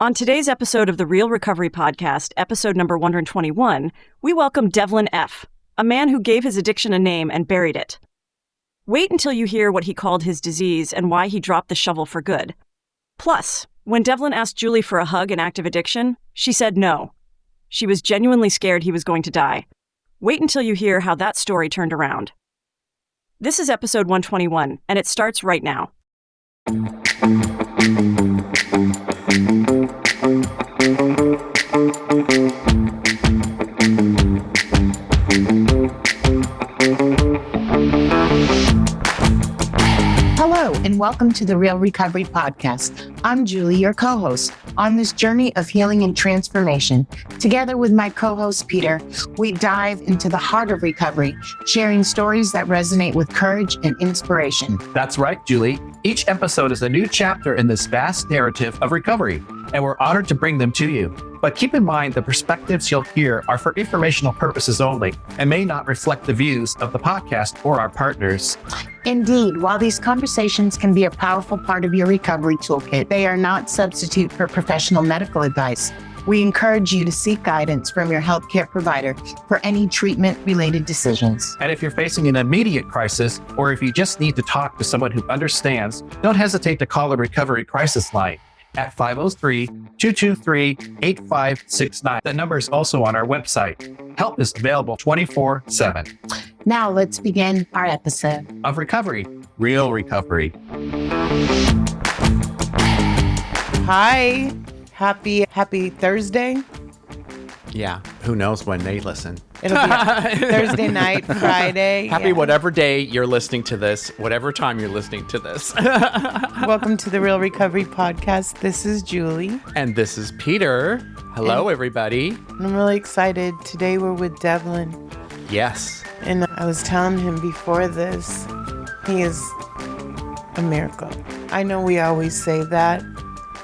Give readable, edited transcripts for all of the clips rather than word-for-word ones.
On today's episode of the Real Recovery Podcast, episode number 121, we welcome Devlin F., a man who gave his addiction a name and buried it. Wait until you hear what he called his disease and why he dropped the shovel for good. Plus, when Devlin asked Julie for a hug in active addiction, she said no. She was genuinely scared he was going to die. Wait until you hear how that story turned around. This is episode 121, and it starts right now. Hello, and welcome to the Real Recovery Podcast. I'm Julie, your co-host, on this journey of healing and transformation. Together with my co-host, Peter, we dive into the heart of recovery, sharing stories that resonate with courage and inspiration. That's right, Julie. Each episode is a new chapter in this vast narrative of recovery, and we're honored to bring them to you. But keep in mind the perspectives you'll hear are for informational purposes only and may not reflect the views of the podcast or our partners. Indeed, while these conversations can be a powerful part of your recovery toolkit, they are not substitute for professional medical advice. We encourage you to seek guidance from your healthcare provider for any treatment-related decisions. And if you're facing an immediate crisis, or if you just need to talk to someone who understands, don't hesitate to call the Recovery Crisis Line at 503-223-8569. The number is also on our website. Help is available 24/7. Now let's begin our episode Of recovery, real recovery. Hi. Happy Thursday. Yeah, who knows when they listen. It'll be Thursday night, Friday. Happy whatever day you're listening to this, whatever time you're listening to this. Welcome to the Real Recovery Podcast. This is Julie. And this is Peter. Hello, everybody. I'm really excited. Today we're with Devlin. Yes. And I was telling him before this, he is a miracle. I know we always say that,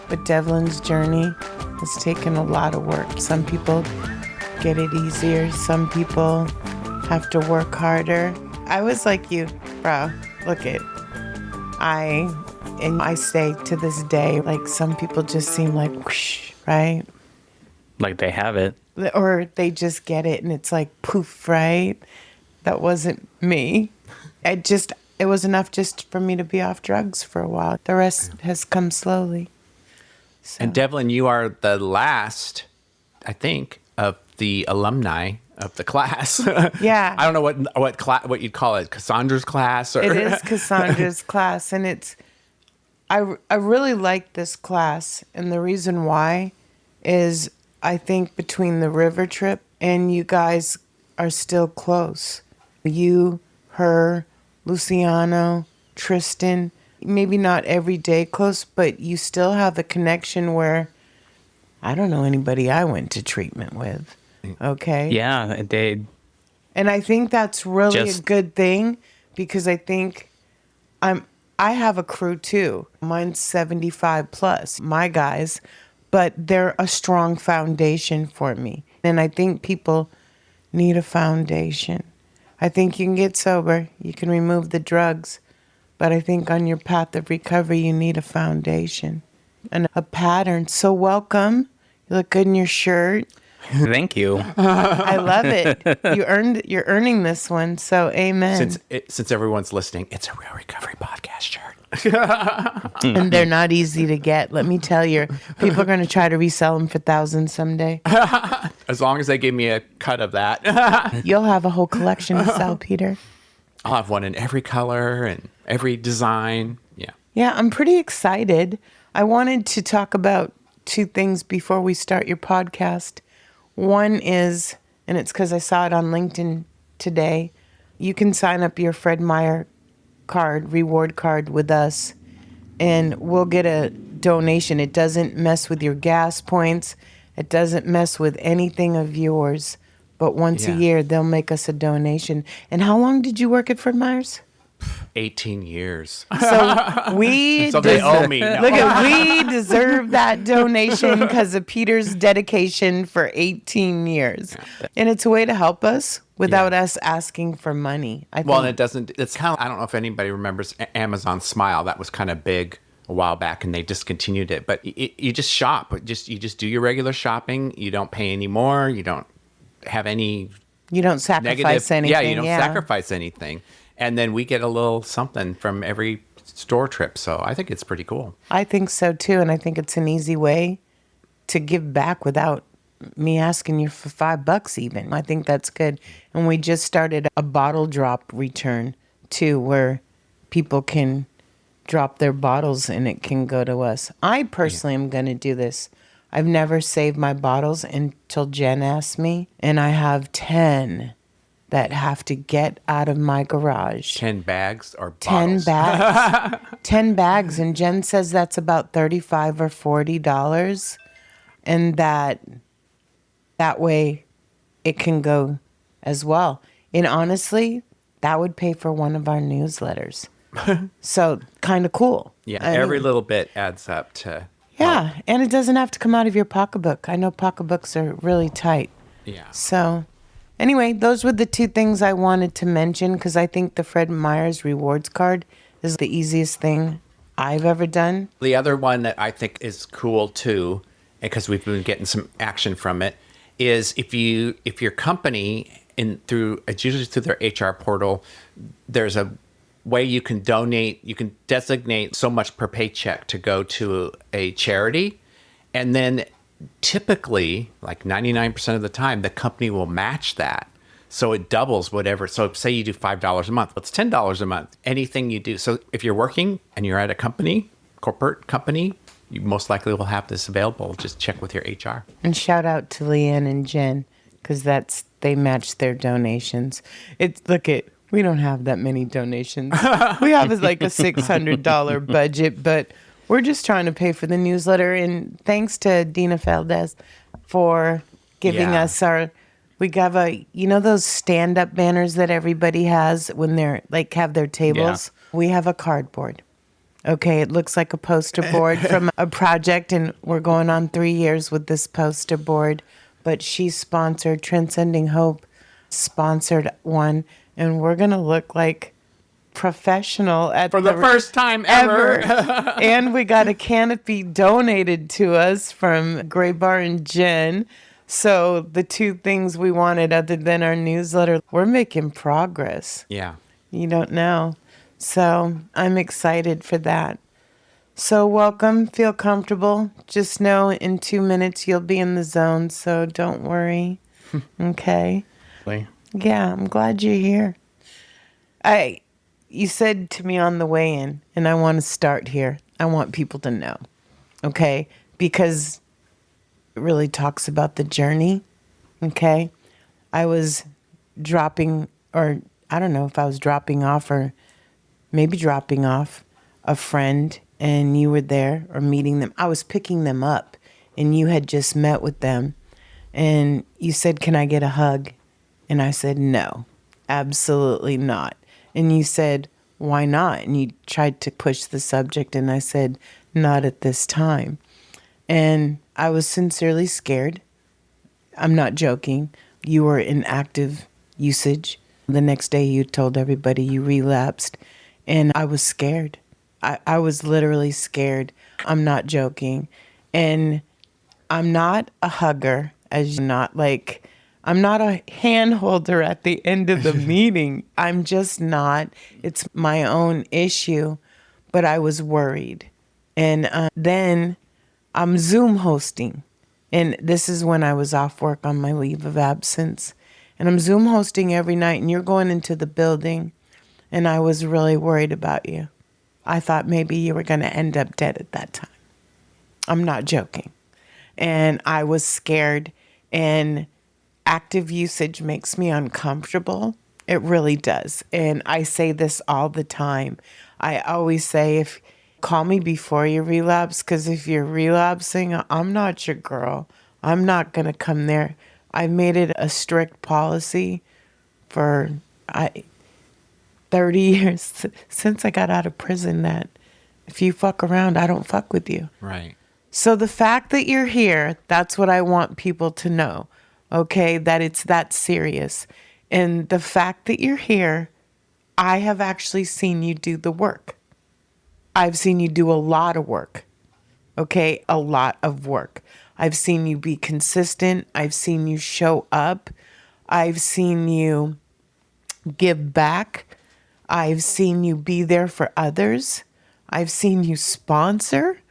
but Devlin's journey has taken a lot of work. Some people get it easier. Some people have to work harder. I was like you, bro. Look it. I say to this day, like some people just seem like whoosh, right? Like they have it. Or they just get it and it's like poof, right? That wasn't me. It was enough just for me to be off drugs for a while. The rest has come slowly. So. And Devlin, you are the last, I think, of the alumni of the class. Yeah. I don't know what you'd call it, Cassandra's class, or It is Cassandra's class, and I really like this class, and the reason why is I think between the river trip and you guys are still close. You, her, Luciano, Tristan. Maybe not every day close, but you still have a connection where I don't know anybody I went to treatment with. Okay. Yeah, they. And I think that's really a good thing because I think I have a crew too. Mine's 75 plus, my guys, but they're a strong foundation for me. And I think people need a foundation. I think you can get sober, you can remove the drugs. But I think on your path of recovery, you need a foundation and a pattern. So welcome. You look good in your shirt. Thank you. I love it. You're earning this one. So amen. Since everyone's listening, it's a Real Recovery Podcast shirt. And they're not easy to get. Let me tell you, people are going to try to resell them for thousands someday. As long as they give me a cut of that. You'll have a whole collection to sell, Peter. I'll have one in every color and every design. Yeah. Yeah, I'm pretty excited. I wanted to talk about two things before we start your podcast. One is, and it's because I saw it on LinkedIn today, you can sign up your Fred Meyer reward card with us, and we'll get a donation. It doesn't mess with your gas points. It doesn't mess with anything of yours. But once a year, they'll make us a donation. And how long did you work at Fred Meyer's? 18 years. So they owe me. No. Look at, we deserve that donation because of Peter's dedication for 18 years. Yeah. And it's a way to help us without us asking for money. Well, and it's kind of, I don't know if anybody remembers Amazon Smile. That was kind of big a while back and they discontinued it. But you just shop. You just do your regular shopping. You don't pay any more. You don't have any You don't sacrifice negative. anything. Yeah, you don't sacrifice anything. And then we get a little something from every store trip. So I think it's pretty cool. I think so too. And I think it's an easy way to give back without me asking you for $5 even. I think that's good. And we just started a bottle drop return too, where people can drop their bottles and it can go to us. I personally am going to do this. I've never saved my bottles until Jen asked me, and I have 10 that have to get out of my garage. 10 bags or 10 bottles? bags. 10 bags. And Jen says that's about $35 or $40. And that way it can go as well. And honestly, that would pay for one of our newsletters. So kind of cool. Yeah, I every mean, little bit adds up to... yeah, and it doesn't have to come out of your pocketbook. I know pocketbooks are really tight. Yeah. So anyway, those were the two things I wanted to mention because I think the Fred Meyer's rewards card is the easiest thing I've ever done. The other one that I think is cool too, because we've been getting some action from it, is if your company it's usually through their HR portal, there's a way you can donate, you can designate so much per paycheck to go to a charity. And then typically, like 99% of the time, the company will match that. So it doubles whatever. So say you do $5 a month. Well, it's $10 a month. Anything you do. So if you're working and you're at a corporate company, you most likely will have this available. Just check with your HR. And shout out to Leanne and Jen because they match their donations. We don't have that many donations. We have like a $600 budget, but we're just trying to pay for the newsletter. And thanks to Dina Valdez for giving us we have those stand-up banners that everybody has when they're like have their tables? Yeah. We have a cardboard. Okay, it looks like a poster board from a project, and we're going on 3 years with this poster board. But she sponsored, Transcending Hope sponsored one, and we're going to look like professional for the first time ever. And we got a canopy donated to us from Gray Bar and Jen. So the two things we wanted other than our newsletter, we're making progress. Yeah. You don't know. So I'm excited for that. So welcome. Feel comfortable. Just know in 2 minutes you'll be in the zone. So don't worry. Okay. Yeah, I'm glad you're here. You said to me on the way in, and I want to start here. I want people to know. Okay? Because it really talks about the journey. Okay? I was dropping, or I don't know if I was dropping off or maybe dropping off a friend and you were there or meeting them. I was picking them up and you had just met with them and you said, "Can I get a hug?" And I said, "No, absolutely not." And you said, "Why not?" And you tried to push the subject and I said, "Not at this time." And I was sincerely scared. I'm not joking. You were in active usage. The next day you told everybody you relapsed. And I was scared. I was literally scared. I'm not joking. And I'm not a hugger, I'm not a hand holder at the end of the meeting. I'm just not. It's my own issue. But I was worried. And then I'm Zoom hosting. And this is when I was off work on my leave of absence. And I'm Zoom hosting every night. And you're going into the building. And I was really worried about you. I thought maybe you were going to end up dead at that time. I'm not joking. And I was scared. And active usage makes me uncomfortable. It really does. And I say this all the time. I always say, call me before you relapse, because if you're relapsing, I'm not your girl. I'm not going to come there. I made it a strict policy for 30 years since I got out of prison that if you fuck around, I don't fuck with you. Right. So the fact that you're here, that's what I want people to know, okay, that it's that serious. And the fact that you're here, I have actually seen you do the work. I've seen you do a lot of work. Okay? A lot of work. I've seen you be consistent. I've seen you show up. I've seen you give back. I've seen you be there for others. I've seen you sponsor.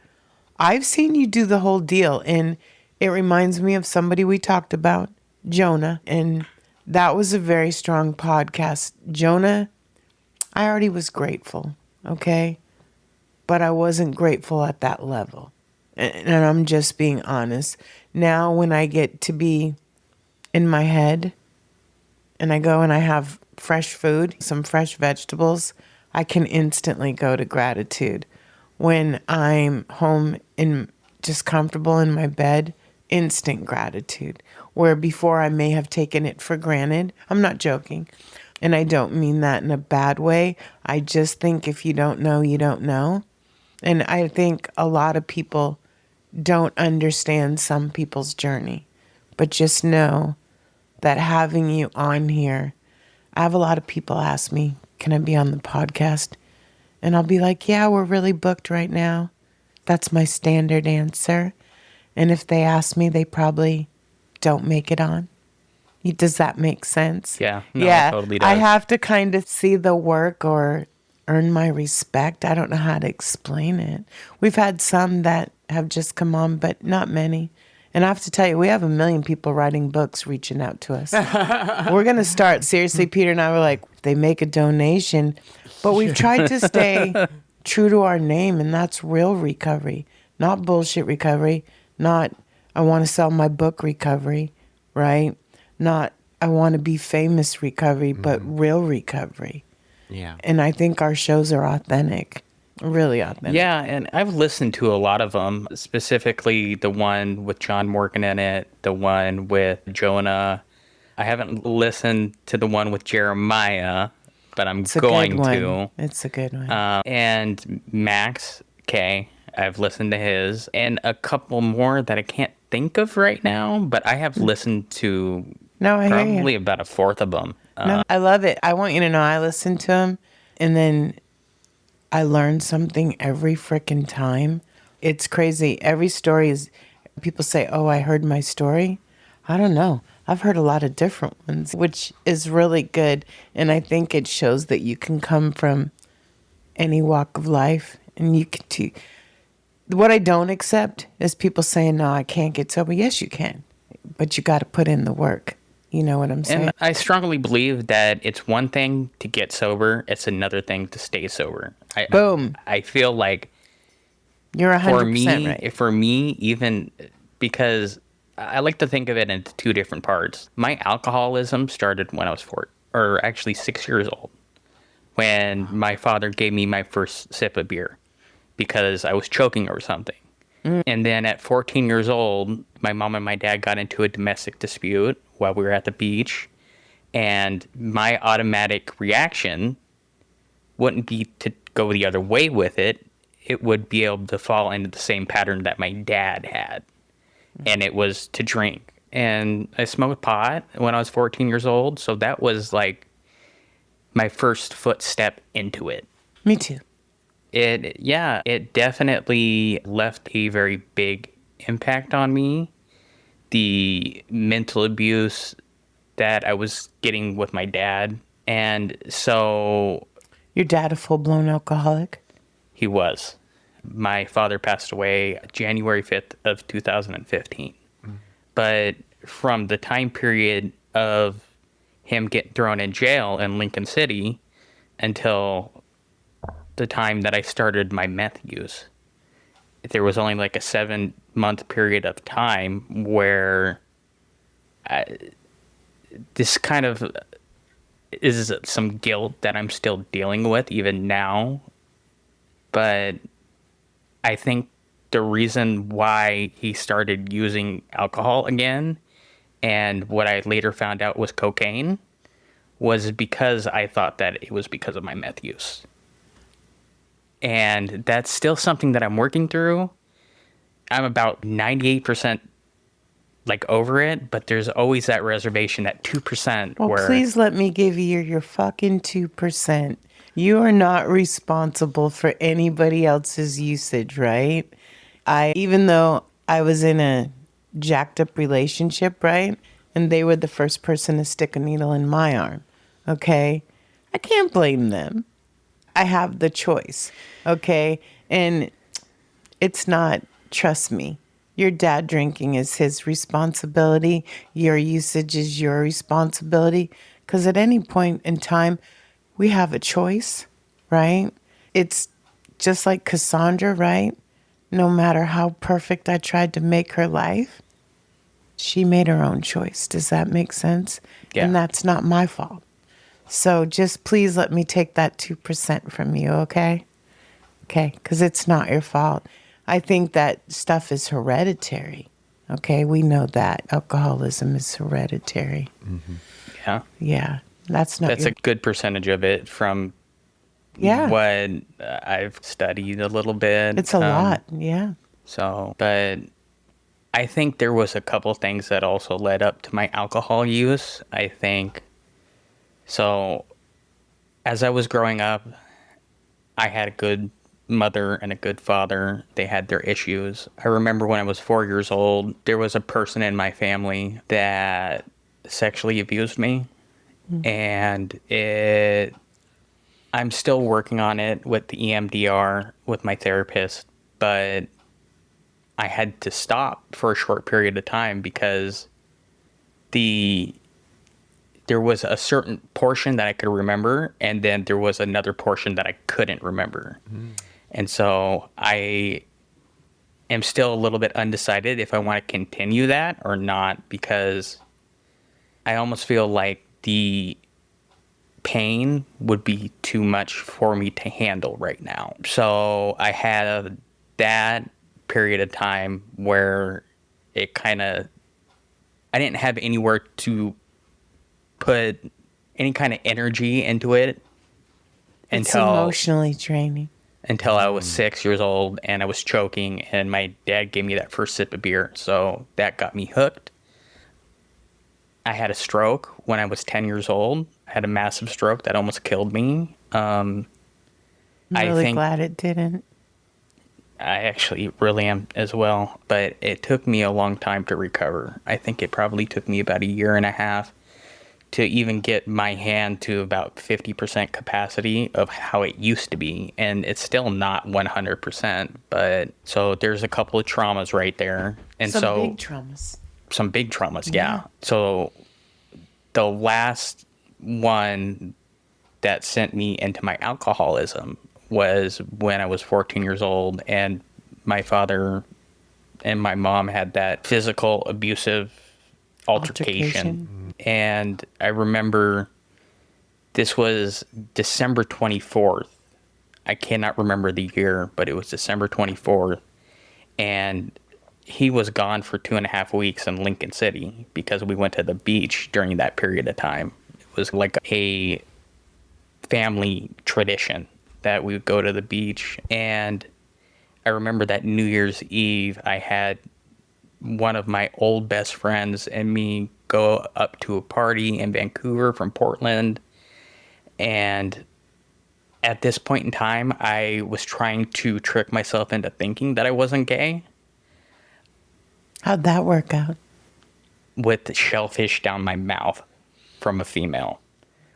I've seen you do the whole deal. And it reminds me of somebody we talked about, Jonah. And that was a very strong podcast. Jonah, I already was grateful, okay? But I wasn't grateful at that level. And I'm just being honest. Now when I get to be in my head and I go and I have fresh food, some fresh vegetables, I can instantly go to gratitude. When I'm home and just comfortable in my bed, instant gratitude. Where before I may have taken it for granted. I'm not joking. And I don't mean that in a bad way. I just think if you don't know, you don't know. And I think a lot of people don't understand some people's journey. But just know that having you on here, I have a lot of people ask me, can I be on the podcast? And I'll be like, yeah, we're really booked right now. That's my standard answer. And if they ask me, they probably don't make it on. Does that make sense? Yeah, no, it totally does. I have to kind of see the work or earn my respect. I don't know how to explain it. We've had some that have just come on, but not many. And I have to tell you, we have 1 million people writing books reaching out to us. We're going to start. Seriously, Peter and I were like, they make a donation. But we've tried to stay true to our name, and that's real recovery, not bullshit recovery, not I want to sell my book recovery, right? Not I want to be famous recovery, but real recovery. Yeah. And I think our shows are authentic, really authentic. Yeah, and I've listened to a lot of them, specifically the one with John Morgan in it, the one with Jonah. I haven't listened to the one with Jeremiah, but I'm going to. It's a good one. And Max K, I've listened to his, and a couple more that I can't think of right now, but I have listened to probably about a fourth of them. No, I love it. I want you to know I listen to him, and then I learn something every frickin' time. It's crazy. Every story is, people say, oh, I heard my story. I don't know. I've heard a lot of different ones, which is really good. And I think it shows that you can come from any walk of life. And you can what I don't accept is people saying, no, I can't get sober. Yes, you can. But you got to put in the work. You know what I'm saying? And I strongly believe that it's one thing to get sober. It's another thing to stay sober. Boom. I feel like you're 100% right. For me, even because I like to think of it into two different parts. My alcoholism started when I was 6 years old, when my father gave me my first sip of beer because I was choking or something. And then at 14 years old, my mom and my dad got into a domestic dispute while we were at the beach. And my automatic reaction wouldn't be to go the other way with it. It would be able to fall into the same pattern that my dad had. And it was to drink. And I smoked pot when I was 14 years old. So that was like my first footstep into it. Me too. It definitely left a very big impact on me. The mental abuse that I was getting with my dad. And so... Your dad a full-blown alcoholic? He was. My father passed away January 5th of 2015. But from the time period of him getting thrown in jail in Lincoln City until the time that I started my meth use, there was only like a 7-month period of time where this kind of is some guilt that I'm still dealing with even now. But I think the reason why he started using alcohol again, and what I later found out was cocaine, was because I thought that it was because of my meth use. And that's still something that I'm working through. I'm about 98% like over it, but there's always that reservation, that 2% well, where... please let me give you your fucking 2%. You are not responsible for anybody else's usage, right? Even though I was in a jacked up relationship, right? And they were the first person to stick a needle in my arm, okay? I can't blame them. I have the choice, okay? And it's not, trust me, your dad drinking is his responsibility. Your usage is your responsibility. Because at any point in time, we have a choice, right? It's just like Cassandra, right? No matter how perfect I tried to make her life, she made her own choice. Does that make sense? Yeah. And that's not my fault. So just please let me take that 2% from you, okay? Okay, because it's not your fault. I think that stuff is hereditary. Okay, we know that alcoholism is hereditary. Yeah. Yeah, that's not. That's a good percentage of it from what I've studied a little bit. It's a lot, yeah. So, but I think there was a couple things that also led up to my alcohol use. I think, so as I was growing up, I had a good mother and a good father. They had their issues. I remember when I was 4 years old, there was a person in my family that sexually abused me. And I'm still working on it with the EMDR with my therapist, but I had to stop for a short period of time because there was a certain portion that I could remember, and then there was another portion that I couldn't remember. And so I am still a little bit undecided if I want to continue that or not, because I almost feel like the pain would be too much for me to handle right now. So I had that period of time where it kind of, I didn't have anywhere to put any kind of energy into it It's emotionally draining. Until I was 6 years old and I was choking, and my dad gave me that first sip of beer. So that got me hooked. I had a stroke when I was 10 years old. I had a massive stroke that almost killed me. I'm really glad it didn't. I actually really am as well. But it took me a long time to recover. I think it probably took me about a year and a half to even get my hand to about 50% capacity of how it used to be. And it's still not 100%. But so there's a couple of traumas right there. And Some big traumas. Some big traumas, yeah. So the last one that sent me into my alcoholism was when I was 14 years old, and my father and my mom had that physical abusive altercation. And I remember this was December 24th. I cannot remember the year, but it was December 24th. And he was gone for 2.5 weeks in Lincoln City because we went to the beach during that period of time. It was like a family tradition that we would go to the beach. And I remember that New Year's Eve, I had one of my old best friends and me go up to a party in Vancouver from Portland. And at this point in time, I was trying to trick myself into thinking that I wasn't gay. How'd that work out? With shellfish down my mouth from a female.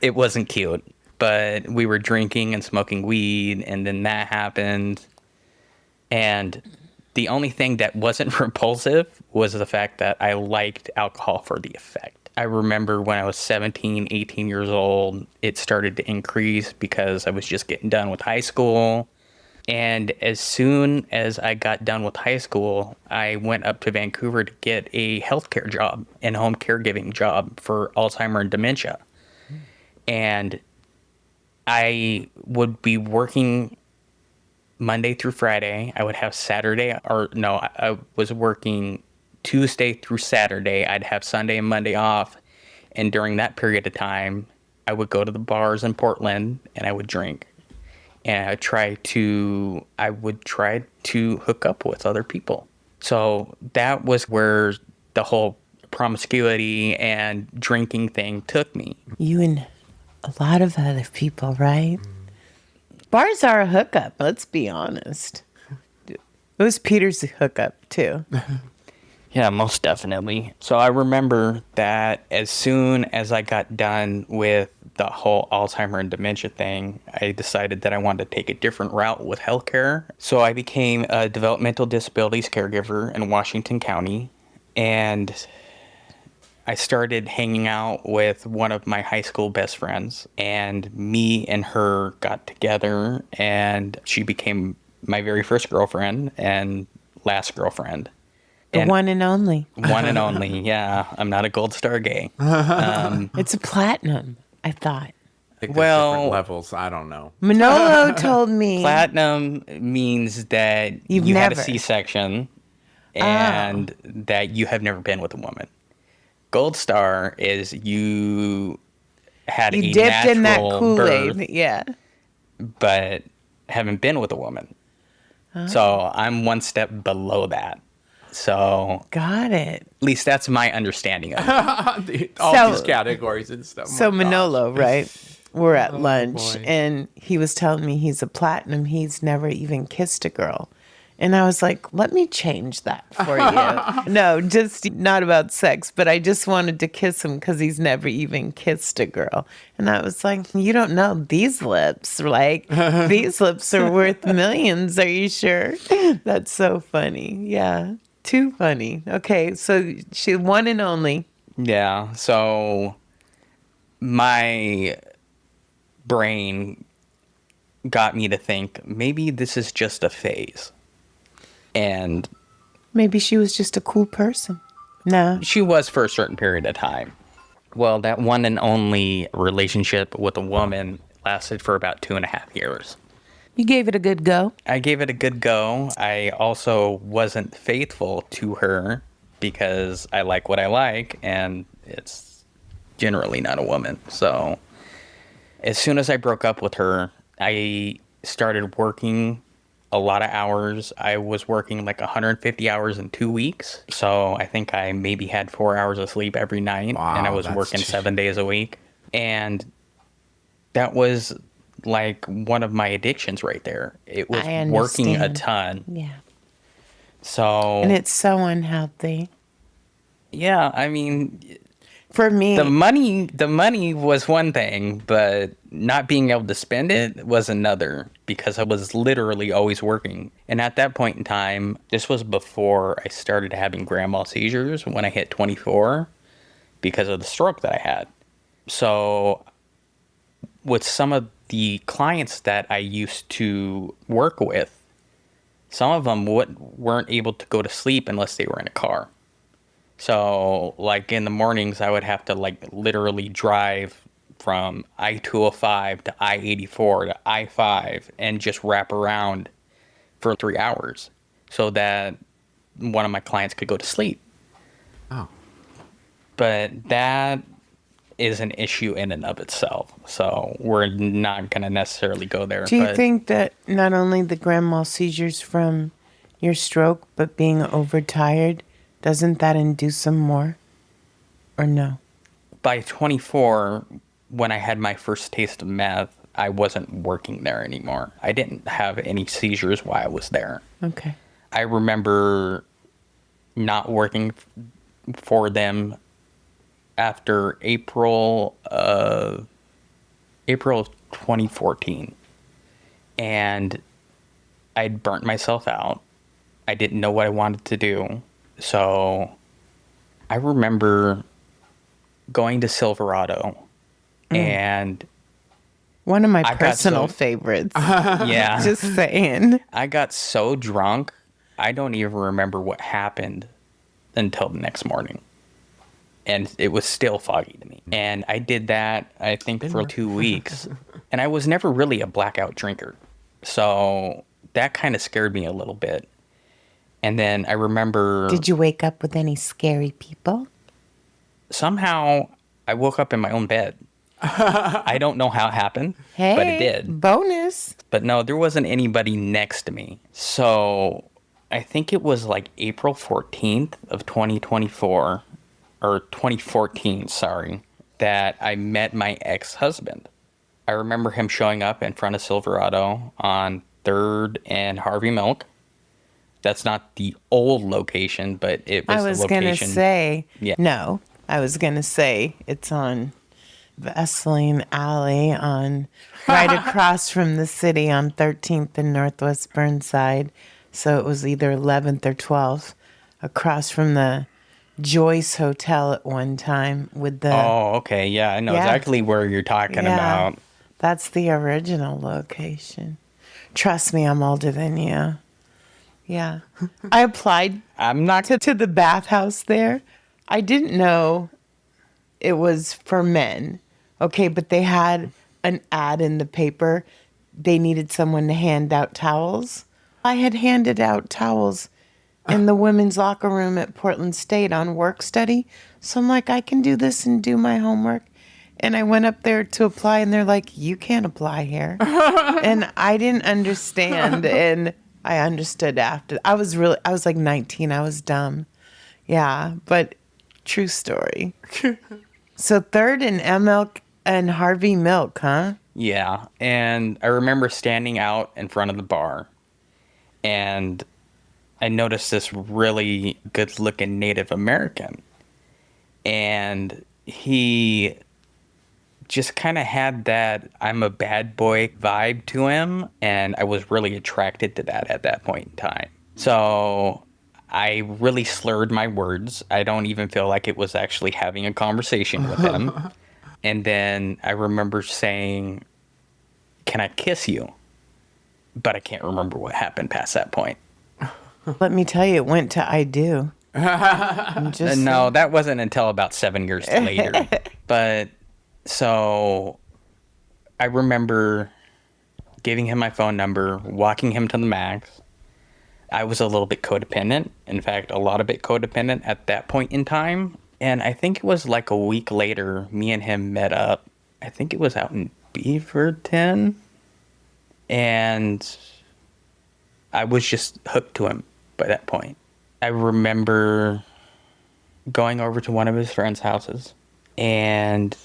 It wasn't cute, but we were drinking and smoking weed, and then that happened. And the only thing that wasn't repulsive was the fact that I liked alcohol for the effect. I remember when I was 17, 18 years old, it started to increase because I was just getting done with high school. And as soon as I got done with high school, I went up to Vancouver to get a healthcare job and home caregiving job for Alzheimer's and dementia. And I would be working Monday through Friday. I would have I was working Tuesday through Saturday. I'd have Sunday and Monday off. And during that period of time, I would go to the bars in Portland and I would drink. And I would try to hook up with other people. So that was where the whole promiscuity and drinking thing took me. You and a lot of other people, right? Bars are a hookup, let's be honest. It was Peter's hookup, too. Yeah, most definitely. So I remember that as soon as I got done with the whole Alzheimer and dementia thing, I decided that I wanted to take a different route with healthcare. So I became a developmental disabilities caregiver in Washington County, and I started hanging out with one of my high school best friends, and me and her got together, and she became my very first girlfriend and last girlfriend. The one and only. One and only, yeah. I'm not a gold star gay. It's a platinum, I thought. I think there's Well- different levels. I don't know. Manolo told me. Platinum means that You've you had a never. C-section and that you have never been with a woman. Gold star is you had You a dipped in that natural Kool-Aid. birth, Yeah. but haven't been with a woman. So I'm one step below that. So Got it. at least that's my understanding of it. All So- these categories and stuff. So My gosh. Manolo, right? We're at lunch, boy. and he was telling me he's a platinum. He's never even kissed a girl. And I was like, let me change that for you. No, just not about sex, but I just wanted to kiss him because he's never even kissed a girl. And I was like, you don't know these lips. Like, these lips are worth millions. Are you sure? That's so funny. Yeah. Too funny. Okay. So she one and only. Yeah, so my brain got me to think maybe this is just a phase. And Maybe she was just a cool person. No. she was for a certain period of time. Well, that one and only relationship with a woman lasted for about 2.5 years. You gave it a good go. I gave it a good go. I also wasn't faithful to her because I like what I like, and it's generally not a woman. So as soon as I broke up with her, I started working a lot of hours. I was working like 150 hours in 2 weeks. So I think I maybe had 4 hours of sleep every night, Wow, and I was that's working too- 7 days a week. And that was like one of my addictions right there. It was I working a understand. ton. Yeah. So And it's so unhealthy. yeah, I mean, For me, the money was one thing, but not being able to spend it was another, because I was literally always working. And at that point in time, this was before I started having grand mal seizures when I hit 24 because of the stroke that I had. So with some of the clients that I used to work with, some of them weren't able to go to sleep unless they were in a car. So, like, in the mornings, I would have to, like, literally drive from I-205 to I-84 to I-5 and just wrap around for 3 hours so that one of my clients could go to sleep. Oh. But that is an issue in and of itself. So we're not going to necessarily go there. do you but think that not only the grand mal seizures from your stroke, but being overtired, doesn't that induce some more? Or no? by 24, when I had my first taste of meth, I wasn't working there anymore. I didn't have any seizures while I was there. Okay. I remember not working for them after April of 2014. And I'd burnt myself out. I didn't know what I wanted to do. So I remember going to Silverado and One of my I got personal so- favorites. yeah. Just saying. I got so drunk, I don't even remember what happened until the next morning. And it was still foggy to me. And I did that, I think, for 2 weeks. And I was never really a blackout drinker. So that kind of scared me a little bit. And then I remember Did you wake up with any scary people? somehow I woke up in my own bed. I don't know how it happened, Hey, but it did. Bonus. But no, there wasn't anybody next to me. So I think it was like April 14th of 2024, or 2014, sorry, that I met my ex-husband. I remember him showing up in front of Silverado on 3rd and Harvey Milk. That's not the old location, but it was I was the going to location. say, Yeah. no, I was going to say it's on Vaseline Alley right across from the city on 13th and Northwest Burnside. So it was either 11th or 12th, across from the Joyce Hotel at one time with the... Oh, okay. Yeah, I know Yeah. exactly where you're talking about. That's the original location. Trust me, I'm older than you. Yeah. I applied I'm not. to the bathhouse there. I didn't know it was for men. Okay, but they had an ad in the paper. They needed someone to hand out towels. I had handed out towels in the women's locker room at Portland State on work study. So I'm like, I can do this and do my homework. And I went up there to apply, and they're like, you can't apply here. And I didn't understand. And I understood after. I was like 19. I was dumb. Yeah, but true story. So 3rd and M Milk and Harvey Milk, huh? Yeah, and I remember standing out in front of the bar, and I noticed this really good-looking Native American, and he just kind of had that I'm a bad boy vibe to him, and I was really attracted to that at that point in time. So I really slurred my words. I don't even feel like it was actually having a conversation with him. And then I remember saying, "Can I kiss you?" But I can't remember what happened past that point. Let me tell you, it went to I do. No, that wasn't until about 7 years later. But so I remember giving him my phone number, walking him to the max. I was a little bit codependent. In fact, a lot of bit codependent at that point in time. And I think it was like a week later, me and him met up. I think it was out in Beaverton. And I was just hooked to him by that point. I remember going over to one of his friends' houses, and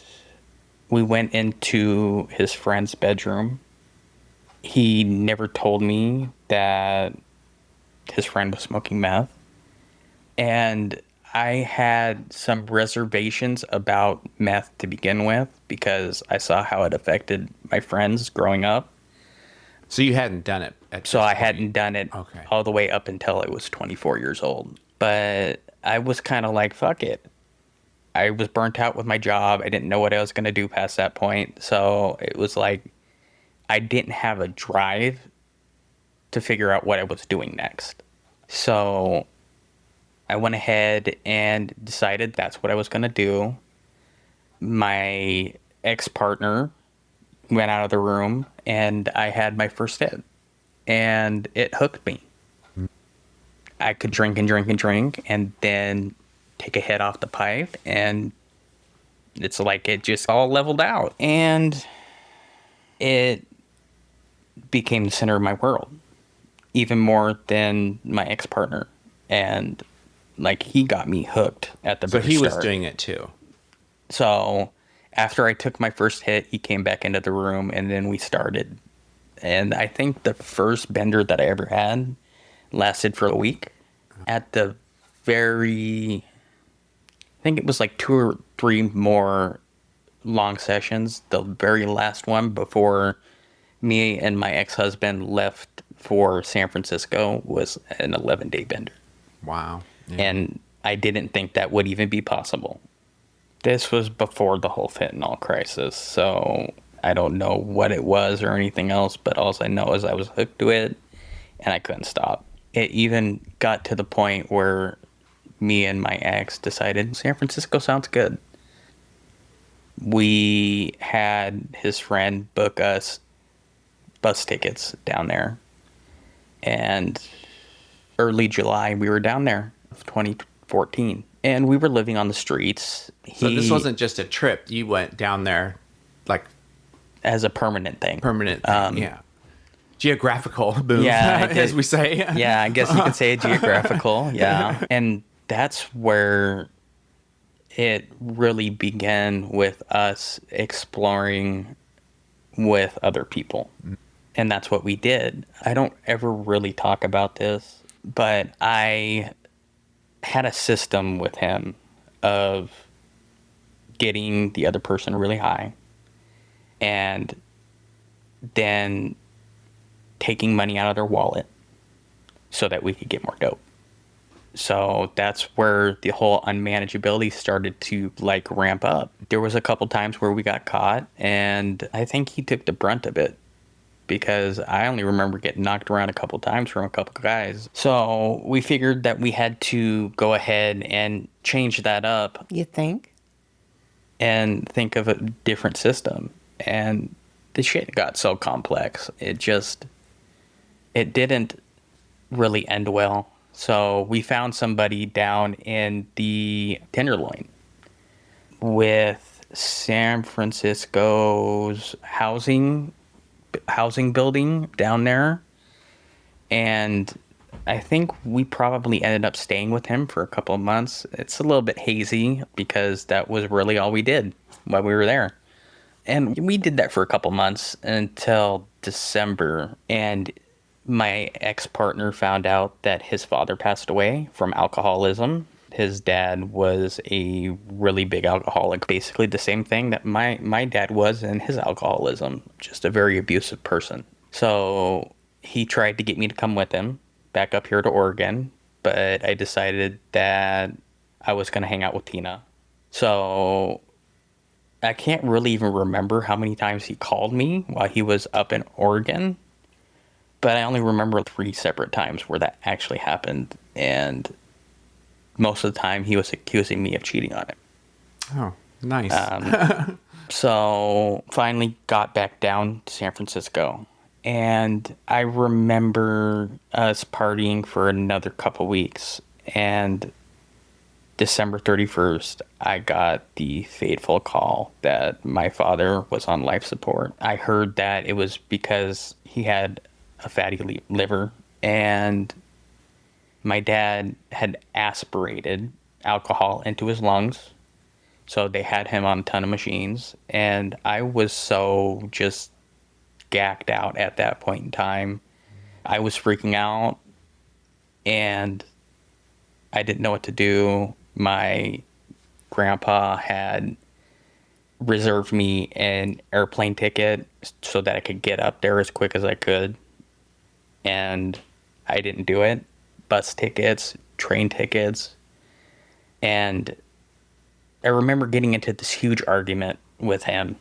we went into his friend's bedroom. He never told me that his friend was smoking meth. And I had some reservations about meth to begin with because I saw how it affected my friends growing up. So you hadn't done it at So this I point. hadn't done it Okay. all the way up until I was 24 years old. But I was kind of like, fuck it. I was burnt out with my job. I didn't know what I was going to do past that point. So it was like I didn't have a drive to figure out what I was doing next. So I went ahead and decided that's what I was going to do. My ex-partner went out of the room, and I had my first hit, and it hooked me. I could drink and drink and drink, and then take a hit off the pipe, and it's like it just all leveled out, and it became the center of my world, even more than my ex-partner, and like he got me hooked at the So very he was start. doing it too. So after I took my first hit, he came back into the room, and then we started. And I think the first bender that I ever had lasted for a week. At the I think it was like 2 or 3 more long sessions. The very last one before me and my ex-husband left for San Francisco was an 11-day bender. Wow. Yeah. And I didn't think that would even be possible. This was before the whole fentanyl crisis, so I don't know what it was or anything else, but all I know is I was hooked to it, and I couldn't stop. It even got to the point where me and my ex decided San Francisco sounds good. We had his friend book us bus tickets down there, and early July we were down there of 2014, and we were living on the streets. So this wasn't just a trip. You went down there like as a permanent thing. permanent thing. Yeah. Geographical move, Yeah, I did. as we say. Yeah, I guess you could say geographical. Yeah. And that's where it really began with us exploring with other people. And that's what we did. I don't ever really talk about this, but I had a system with him of getting the other person really high and then taking money out of their wallet so that we could get more dope. So that's where the whole unmanageability started to like ramp up. There was a couple times where we got caught, and I think he took the brunt of it because I only remember getting knocked around a couple times from a couple guys. So we figured that we had to go ahead and change that up. You think? And think of a different system. And the shit got so complex. It didn't really end well. So we found somebody down in the Tenderloin with San Francisco's housing building down there. And I think we probably ended up staying with him for a couple of months. It's a little bit hazy because that was really all we did while we were there. And we did that for a couple months until December. And my ex-partner found out that his father passed away from alcoholism. His dad was a really big alcoholic, basically the same thing that my dad was in his alcoholism, just a very abusive person. So he tried to get me to come with him back up here to Oregon, but I decided that I was going to hang out with Tina. So I can't really even remember how many times he called me while he was up in Oregon, but I only remember 3 separate times where that actually happened, and most of the time he was accusing me of cheating on him. Oh, nice. So finally got back down to San Francisco, and I remember us partying for another couple weeks, and December 31st, I got the fateful call that my father was on life support. I heard that it was because he had a fatty liver, and my dad had aspirated alcohol into his lungs. So they had him on a ton of machines, and I was so just gacked out at that point in time. I was freaking out, and I didn't know what to do. My grandpa had reserved me an airplane ticket so that I could get up there as quick as I could, and I didn't do it. Bus tickets, train tickets, and I remember getting into this huge argument with him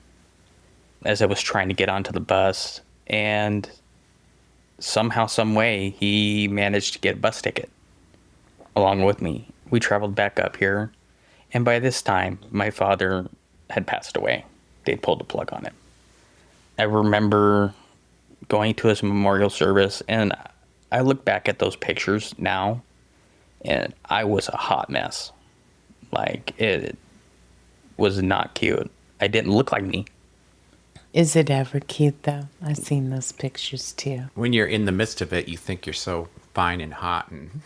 as I was trying to get onto the bus, and somehow, some way, he managed to get a bus ticket along with me. We traveled back up here, and by this time, my father had passed away. They'd pulled the plug on him. I remember going to his memorial service, and I look back at those pictures now, and I was a hot mess. Like, it was not cute. I didn't look like me. Is it ever cute, though? I've seen those pictures, too. When you're in the midst of it, you think you're so fine and hot and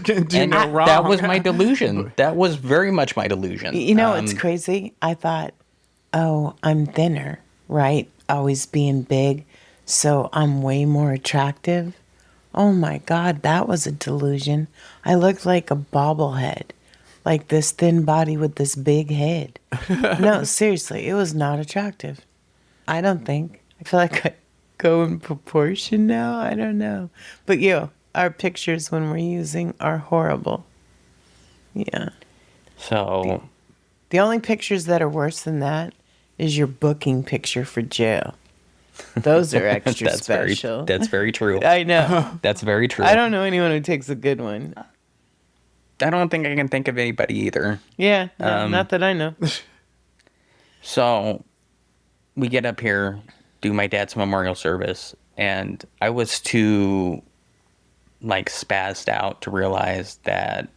can do And no wrong. that was my delusion. That was very much my delusion. You know, it's crazy. I thought, oh, I'm thinner, right? Always being big, so I'm way more attractive. Oh my God, that was a delusion. I looked like a bobblehead, like this thin body with this big head. No, seriously, it was not attractive. I don't think. I feel like I go in proportion now. I don't know. But our pictures when we're using are horrible. Yeah. So The only pictures that are worse than that is your booking picture for jail. Those are extra special. That's very true. I know. That's very true. I don't know anyone who takes a good one. I don't think I can think of anybody either. Yeah, no, not that I know. So we get up here, do my dad's memorial service, and I was too spazzed out to realize that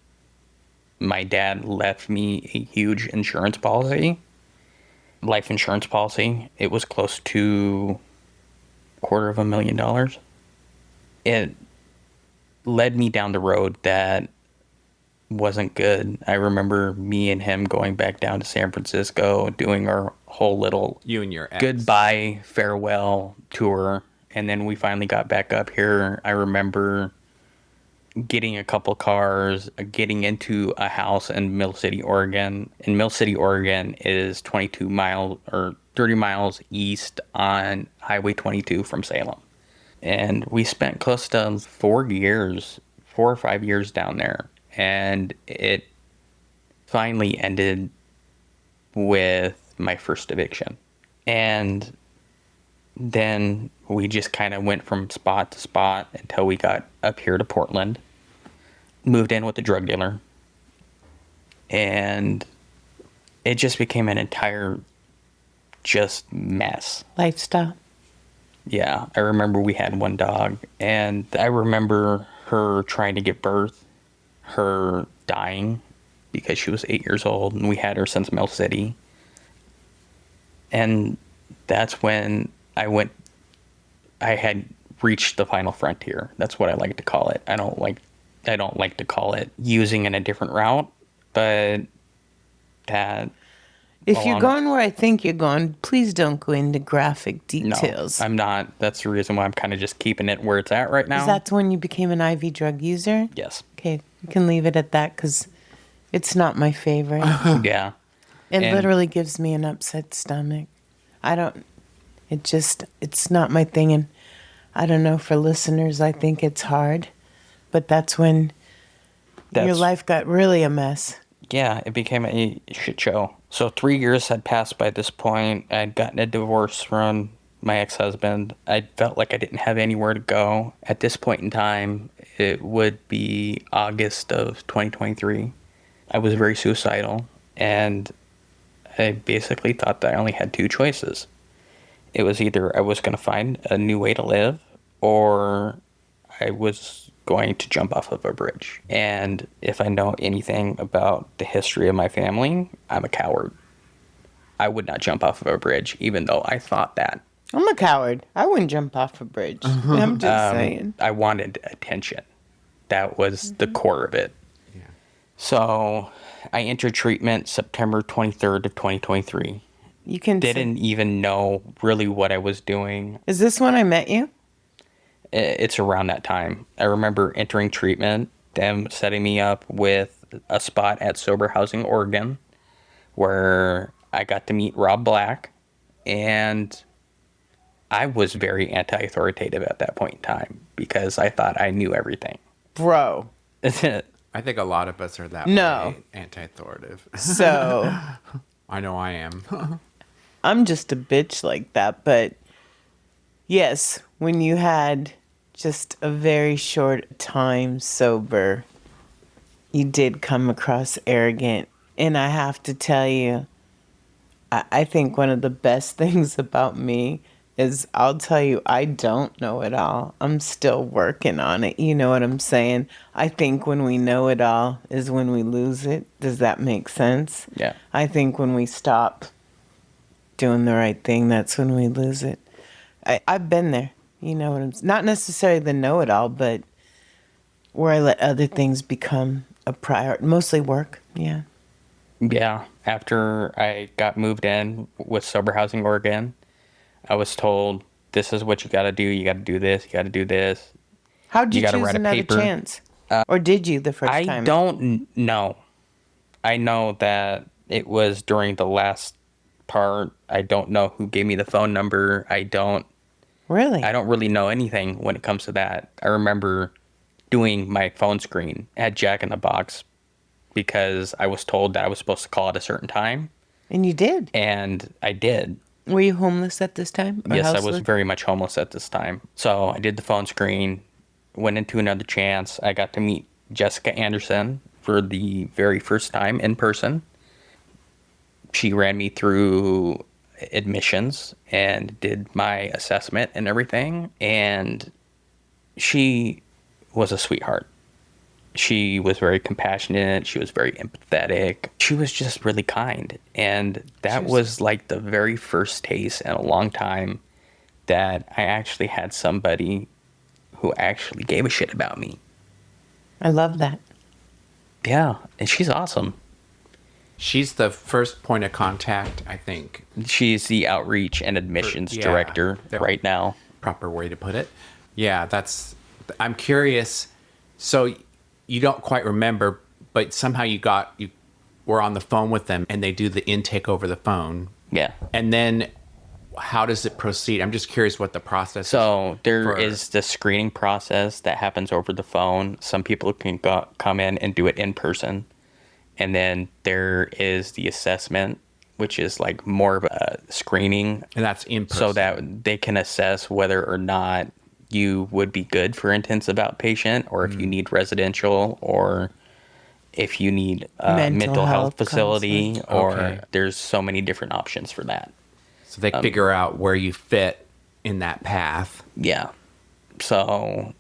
my dad left me a huge insurance policy, life insurance policy. It was close to $250,000. It led me down the road that wasn't good. I remember me and him going back down to San Francisco, doing our whole little You and your ex. goodbye, farewell tour. And then we finally got back up here. I remember getting a couple cars, getting into a house in Mill City, Oregon. And Mill City, Oregon is 22 miles or 30 miles east on Highway 22 from Salem. And we spent close to 4 or 5 years down there. And it finally ended with my first eviction. And then we just kind of went from spot to spot until we got up here to Portland, moved in with a drug dealer, and it just became an entire just mess. Lifestyle. Yeah, I remember we had one dog, and I remember her trying to give birth, her dying because she was 8 years old, and we had her since Mill City. And that's when I had reached the final frontier. That's what I like to call it. I don't like to call it using in a different route, but that... If you're going where I think you're going, please don't go into graphic details. No, I'm not. That's the reason why I'm kind of just keeping it where it's at right now. Is that when you became an IV drug user? Yes. Okay, you can leave it at that because it's not my favorite. Yeah. It literally gives me an upset stomach. It's not my thing. And I don't know, for listeners, I think it's hard. But that's when your life got really a mess. Yeah, it became a shit show. So 3 years had passed by this point. I'd gotten a divorce from my ex-husband. I felt like I didn't have anywhere to go. At this point in time, it would be August of 2023. I was very suicidal, and I basically thought that I only had two choices. It was either I was going to find a new way to live, or I was going to jump off of a bridge. And if I know anything about the history of my family, I'm a coward. I would not jump off of a bridge, even though I thought that. I'm a coward. I wouldn't jump off a bridge. I'm just saying. I wanted attention. That was the core of it. Yeah. So I entered treatment September 23rd of 2023. You can Didn't even know really what I was doing. Is this when I met you? It's around that time. I remember entering treatment, them setting me up with a spot at Sober Housing Oregon, where I got to meet Rob Black, and I was very anti-authoritative at that point in time because I thought I knew everything. Bro. I think a lot of us are that No. way, anti-authoritative. So I know I am. I'm just a bitch like that, but yes, when you had just a very short time sober, you did come across arrogant. And I have to tell you, I think one of the best things about me is I'll tell you, I don't know it all. I'm still working on it. You know what I'm saying? I think when we know it all is when we lose it. Does that make sense? Yeah. I think when we stop doing the right thing, that's when we lose it. I've been there. You know what I'm saying? Not necessarily the know-it-all, but where I let other things become a priority. Mostly work, yeah. Yeah. After I got moved in with Sober Housing Oregon, I was told, this is what you got to do. You got to do this. You got to do this. How did you gotta choose write a another paper. chance? Or did you the first time? I don't know. I know that it was during the last part. I don't know who gave me the phone number. I don't really know anything when it comes to that. I remember doing my phone screen at Jack in the Box because I was told that I was supposed to call at a certain time. And you did. And I did. Were you homeless at this time? Yes, I was very much homeless at this time. So I did the phone screen, went into another chance. I got to meet Jessica Anderson for the very first time in person. She ran me through admissions and did my assessment and everything. And she was a sweetheart. She was very compassionate. She was very empathetic. She was just really kind. And that was like the very first taste in a long time that I actually had somebody who actually gave a shit about me. I love that. Yeah. And she's awesome. She's the first point of contact, I think. She's the outreach and admissions director right now. Proper way to put it. Yeah, I'm curious. So you don't quite remember, but somehow you were on the phone with them and they do the intake over the phone. Yeah. And then how does it proceed? I'm just curious what the process is. So there is the screening process that happens over the phone. Some people can come in and do it in person. And then there is the assessment, which is like more of a screening. And that's in person. So that they can assess whether or not you would be good for intensive outpatient, or if you need residential, or if you need a mental health facility, or there's so many different options for that. So they figure out where you fit in that path. Yeah. So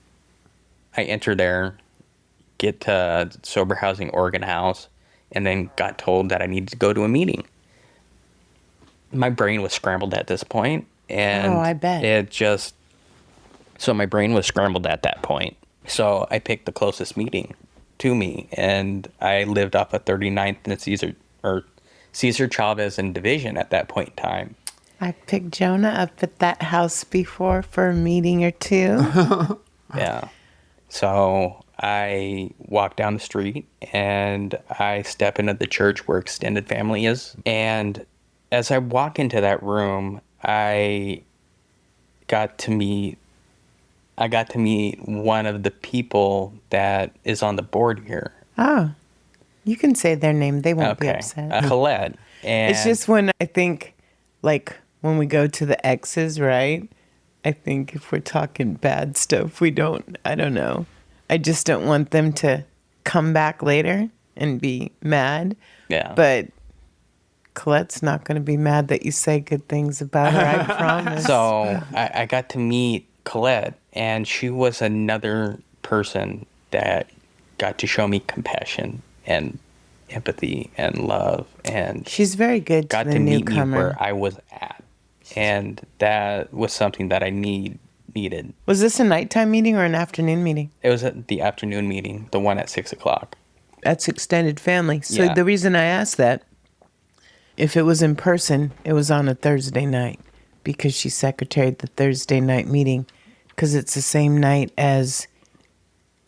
I enter there, get to Sober Housing Oregon House, and then got told that I needed to go to a meeting. My brain was scrambled at this point, and I bet. So my brain was scrambled at that point. So I picked the closest meeting to me, and I lived off of 39th and Cesar Chavez and Division at that point in time. I picked Jonah up at that house before for a meeting or two. Yeah. So I walk down the street and I step into the church where extended family is. And as I walk into that room, I got to meet one of the people that is on the board here. Oh, you can say their name. They won't be upset. Colette. And It's just when I think, like, when we go to the exes, right? I think if we're talking bad stuff, I don't know. I just don't want them to come back later and be mad. Yeah. But Colette's not going to be mad that you say good things about her, I promise. So I got to meet Colette, and she was another person that got to show me compassion and empathy and love, and she's very good got to the to meet me newcomer. where I was at, and that was something that I needed. Was this a nighttime meeting or an afternoon meeting? It was at the afternoon meeting, the one at 6:00. That's extended family. So Yeah. the reason I asked that, if it was in person, it was on a Thursday night because she secretaried the Thursday night meeting because it's the same night as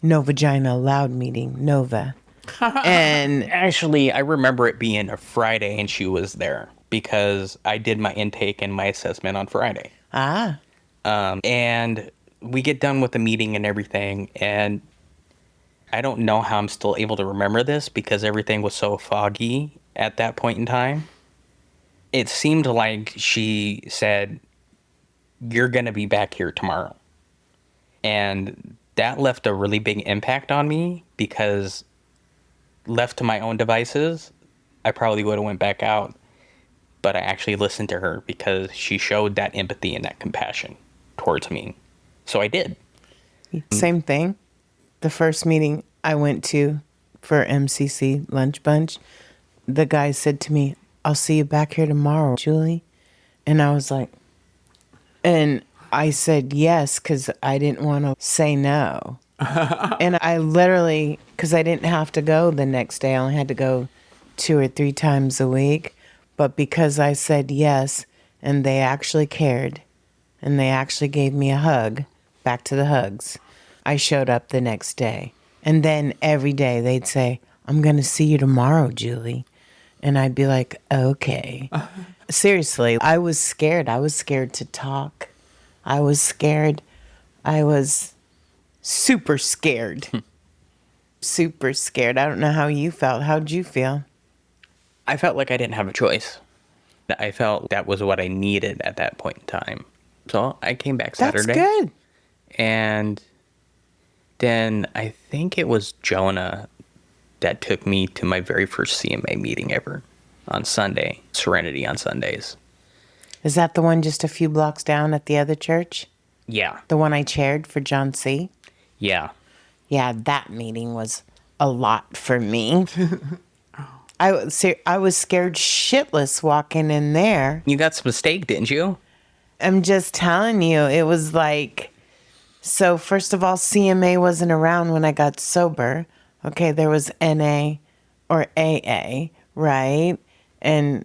No Vagina Allowed meeting, Nova. And Actually, I remember it being a Friday, and she was there because I did my intake and my assessment on Friday. And we get done with the meeting and everything, and I don't know how I'm still able to remember this because everything was so foggy at that point in time. It seemed like she said, "You're going to be back here tomorrow." And that left a really big impact on me because left to my own devices, I probably would have went back out. But I actually listened to her because she showed that empathy and that compassion towards me. So I did. same thing. The first meeting I went to for MCC Lunch Bunch, the guy said to me, "I'll see you back here tomorrow, Julie." And I was like, and I said yes because I didn't want to say no. And I literally, because I didn't have to go the next day, I only had to go 2 or 3 times a week. But because I said yes, and they actually cared, and they actually gave me a hug, back to the hugs, I showed up the next day. And then every day they'd say, "I'm going to see you tomorrow, Julie." And I'd be like, okay. Seriously, I was scared. I was scared to talk. I was scared. I was super scared. Super scared. I don't know how you felt. How'd you feel? I felt like I didn't have a choice. I felt that was what I needed at that point in time. So I came back Saturday. That's good. And then I think it was Jonah that took me to my very first CMA meeting ever on Sunday, Serenity on Sundays. Is that the one just a few blocks down at the other church? Yeah. The one I chaired for John C? Yeah. Yeah, that meeting was a lot for me. I was scared shitless walking in there. You got some steak, didn't you? I'm just telling you, it was like, so first of all, CMA wasn't around when I got sober. Okay, there was NA or AA, right? And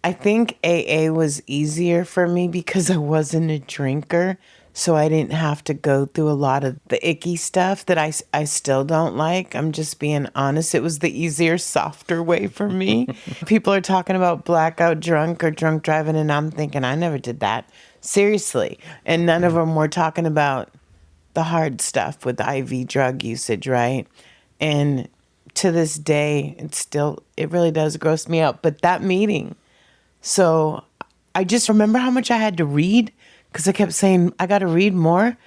I think AA was easier for me because I wasn't a drinker. So I didn't have to go through a lot of the icky stuff that I still don't like. I'm just being honest. It was the easier, softer way for me. People are talking about blackout drunk or drunk driving, and I'm thinking, I never did that. Seriously. And none of them were talking about the hard stuff with IV drug usage, right? And to this day, it really does gross me out. But that meeting, so I just remember how much I had to read because I kept saying, I got to read more.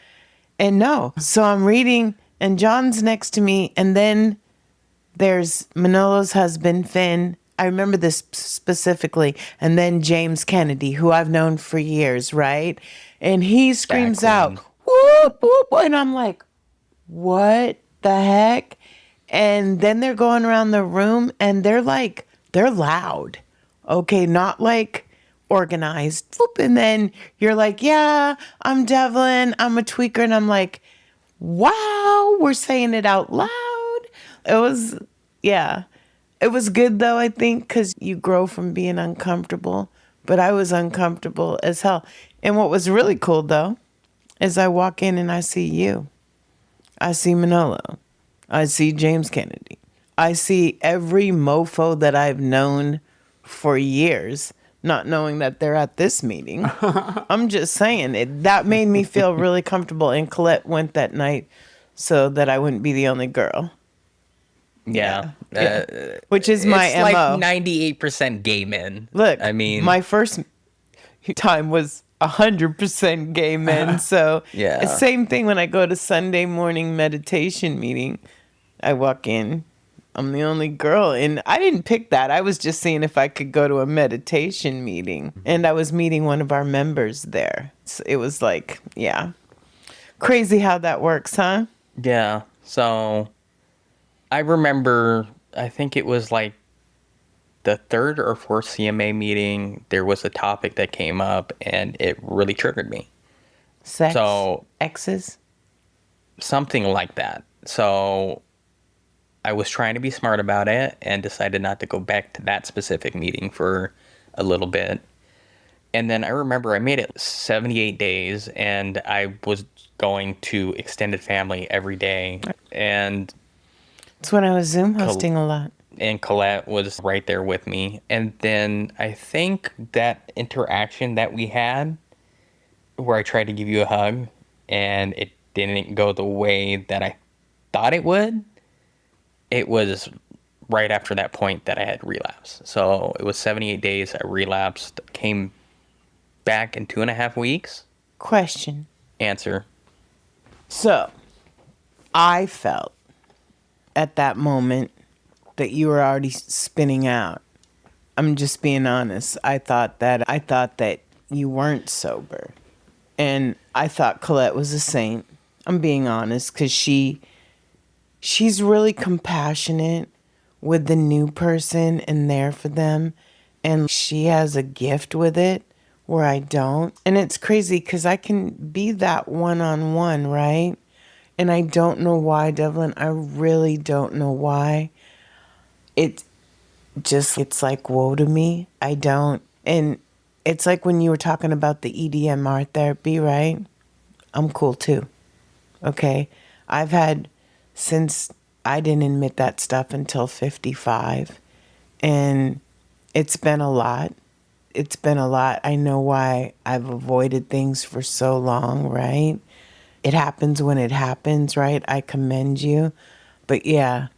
And no. So I'm reading, and John's next to me. And then there's Manolo's husband, Finn. I remember this specifically. And then James Kennedy, who I've known for years, right? And he screams out, whoop, whoop. And I'm like, what the heck? And then they're going around the room, and they're loud. Okay, not like organized. And then you're like, yeah, I'm Devlin, I'm a tweaker. And I'm like, wow, we're saying it out loud. It was good though, I think, because you grow from being uncomfortable. But I was uncomfortable as hell. And what was really cool though is I walk in and I see you. I see Manolo. I see James Kennedy. I see every mofo that I've known for years, not knowing that they're at this meeting. I'm just saying, that made me feel really comfortable. And Colette went that night so that I wouldn't be the only girl. Yeah. Which is my it's MO. Like 98% gay men. Look, I mean, my first time was 100% gay men. So Yeah. Same thing when I go to Sunday morning meditation meeting. I walk in, I'm the only girl, and I didn't pick that. I was just seeing if I could go to a meditation meeting, and I was meeting one of our members there. So it was like, yeah, crazy how that works, huh? Yeah. So I remember, I think it was like the third or fourth CMA meeting, there was a topic that came up, and it really triggered me. Sex, So exes, something like that. So I was trying to be smart about it and decided not to go back to that specific meeting for a little bit. And then I remember I made it 78 days, and I was going to extended family every day. And it's when I was Zoom hosting a lot. And Colette was right there with me. And then I think that interaction that we had, where I tried to give you a hug, and it didn't go the way that I thought it would, it was right after that point that I had relapse. So it was 78 days. I relapsed, came back in 2.5 weeks. Question. Answer. So I felt at that moment that you were already spinning out. I'm just being honest. I thought that you weren't sober. And I thought Colette was a saint. I'm being honest, because she's really compassionate with the new person and there for them. And she has a gift with it where I don't. And it's crazy because I can be that one-on-one, right? And I don't know why, Devlin. I really don't know why. It's like, woe to me. I don't. And it's like when you were talking about the EDMR therapy, right? I'm cool too. Okay? I've had, since I didn't admit that stuff until 55. And it's been a lot. It's been a lot. I know why I've avoided things for so long, right? It happens when it happens, right? I commend you. But yeah,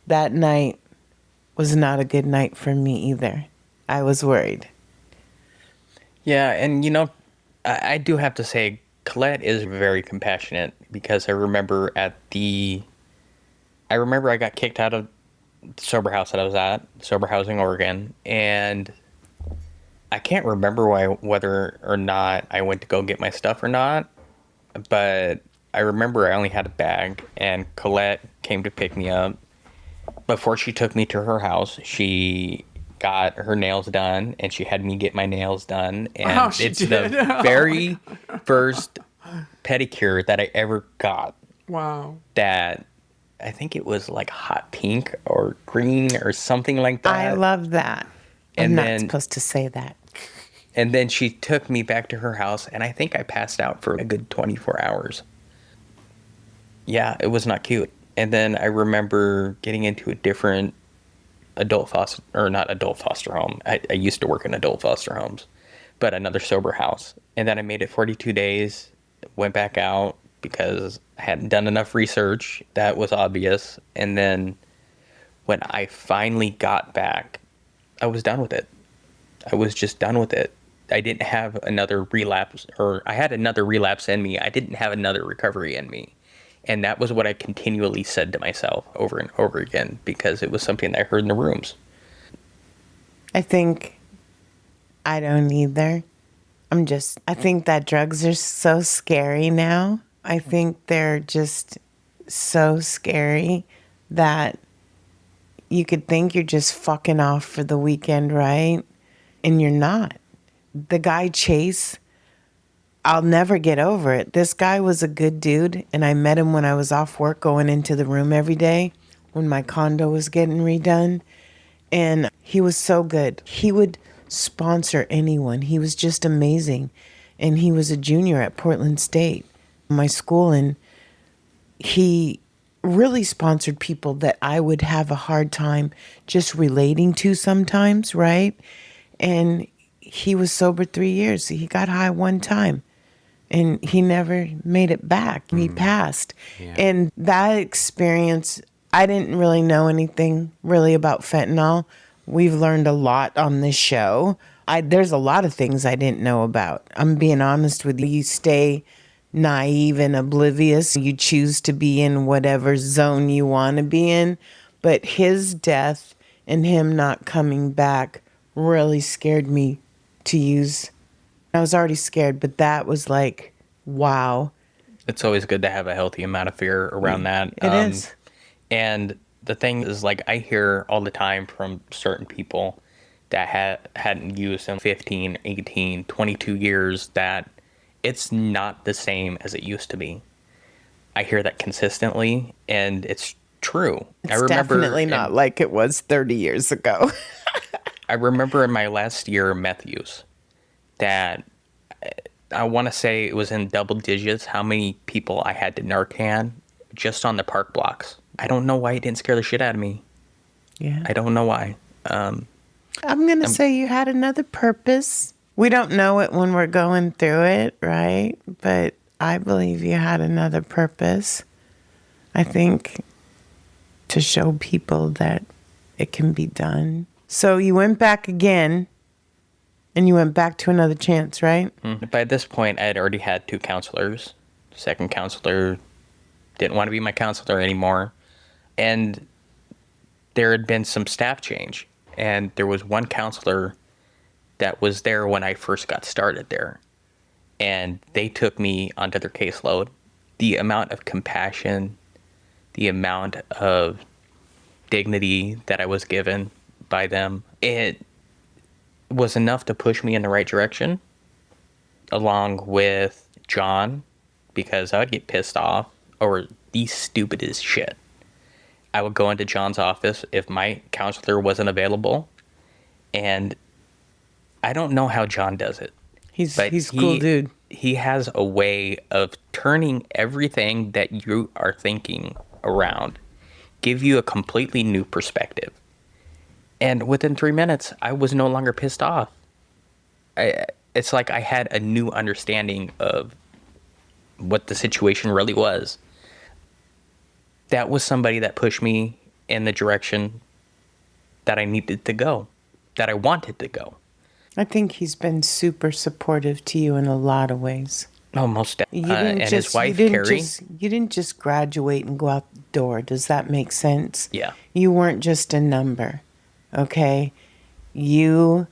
that night was not a good night for me either. I was worried. Yeah, and I do have to say, Colette is very compassionate, because I remember I got kicked out of the sober house that I was at, Sober Housing Oregon, and I can't remember whether or not I went to go get my stuff or not, but I remember I only had a bag, and Colette came to pick me up. Before she took me to her house, she got her nails done, and she had me get my nails done, and it's the very first pedicure that I ever got. Wow. That I think it was like hot pink or green or something like that. I love that. I'm And not then- supposed to say that. And then she took me back to her house, and I think I passed out for a good 24 hours. Yeah, it was not cute. And then I remember getting into a different not adult foster home. I used to work in adult foster homes, but another sober house. And then I made it 42 days, went back out because I hadn't done enough research. That was obvious. And then when I finally got back, I was done with it. I was just done with it. I didn't have another relapse, or I had another relapse in me. I didn't have another recovery in me. And that was what I continually said to myself over and over again, because it was something that I heard in the rooms. I think I don't either. I think that drugs are so scary now. I think they're just so scary that you could think you're just fucking off for the weekend, right? And you're not. The guy Chase, I'll never get over it. This guy was a good dude, and I met him when I was off work going into the room every day when my condo was getting redone. And he was so good. He would sponsor anyone. He was just amazing. And he was a junior at Portland State, my school, and he really sponsored people that I would have a hard time just relating to sometimes, right? And he was sober 3 years. He got high one time and he never made it back. He passed. Yeah. And that experience, I didn't really know anything really about fentanyl. We've learned a lot on this show. There's a lot of things I didn't know about. I'm being honest with you. You stay naive and oblivious. You choose to be in whatever zone you want to be in. But his death and him not coming back really scared me to use. I was already scared, but that was like, wow. It's always good to have a healthy amount of fear around that. It is. And the thing is, like, I hear all the time from certain people that hadn't used in 15, 18, 22 years that it's not the same as it used to be. I hear that consistently, and it's true. It's definitely not like it was 30 years ago. I remember in my last year of meth use that I want to say it was in double digits how many people I had to Narcan just on the park blocks. I don't know why it didn't scare the shit out of me. Yeah. I don't know why. I'm going to say you had another purpose. We don't know it when we're going through it, right? But I believe you had another purpose. I think to show people that it can be done. So you went back again, and you went back to another chance, right? By this point, I had already had 2 counselors. Second counselor didn't want to be my counselor anymore. And there had been some staff change. And there was one counselor that was there when I first got started there. And they took me onto their caseload. The amount of compassion, the amount of dignity that I was given by them, it was enough to push me in the right direction, along with John, because I would get pissed off over the stupidest shit. I would go into John's office if my counselor wasn't available, and I don't know how John does it. He's a cool dude. He has a way of turning everything that you are thinking around, give you a completely new perspective. And within 3 minutes, I was no longer pissed off. It's like I had a new understanding of what the situation really was. That was somebody that pushed me in the direction that I needed to go, that I wanted to go. I think he's been super supportive to you in a lot of ways. Oh, most definitely. And his wife, Carrie. You didn't just graduate and go out the door. Does that make sense? Yeah. You weren't just a number, okay? You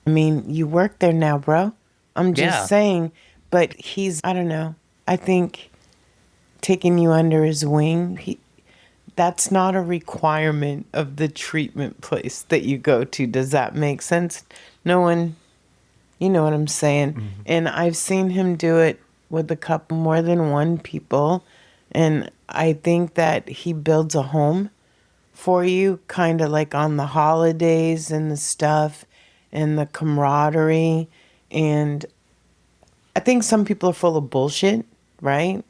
work there now, bro. I'm just saying, but he's, I don't know. I think taking you under his wing, that's not a requirement of the treatment place that you go to. Does that make sense? No one, you know what I'm saying? Mm-hmm. And I've seen him do it with a couple more than one people. And I think that he builds a home for you, kind of like on the holidays and the stuff and the camaraderie. And I think some people are full of bullshit, right?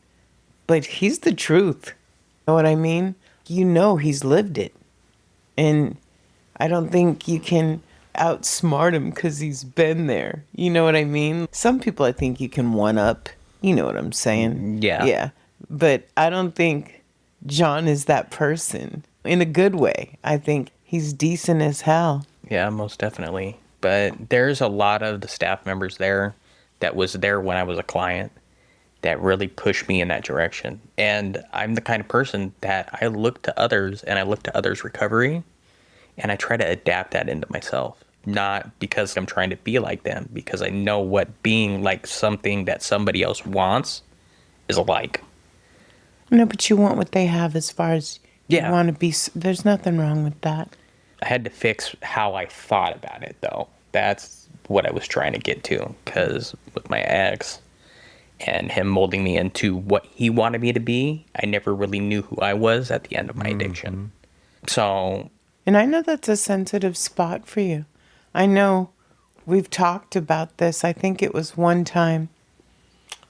But he's the truth. Know what I mean? You know he's lived it. And I don't think you can outsmart him because he's been there. You know what I mean? Some people I think you can one up. You know what I'm saying? Yeah. Yeah. But I don't think John is that person in a good way. I think he's decent as hell. Yeah, most definitely. But there's a lot of the staff members there that was there when I was a client that really pushed me in that direction. And I'm the kind of person that I look to others and I look to others' recovery and I try to adapt that into myself. Not because I'm trying to be like them, because I know what being like something that somebody else wants is like. No, but you want what they have as far as you Yeah. want to be. There's nothing wrong with that. I had to fix how I thought about it, though. That's what I was trying to get to, because with my ex and him molding me into what he wanted me to be, I never really knew who I was at the end of my addiction. So, And I know that's a sensitive spot for you. I know we've talked about this. I think it was one time.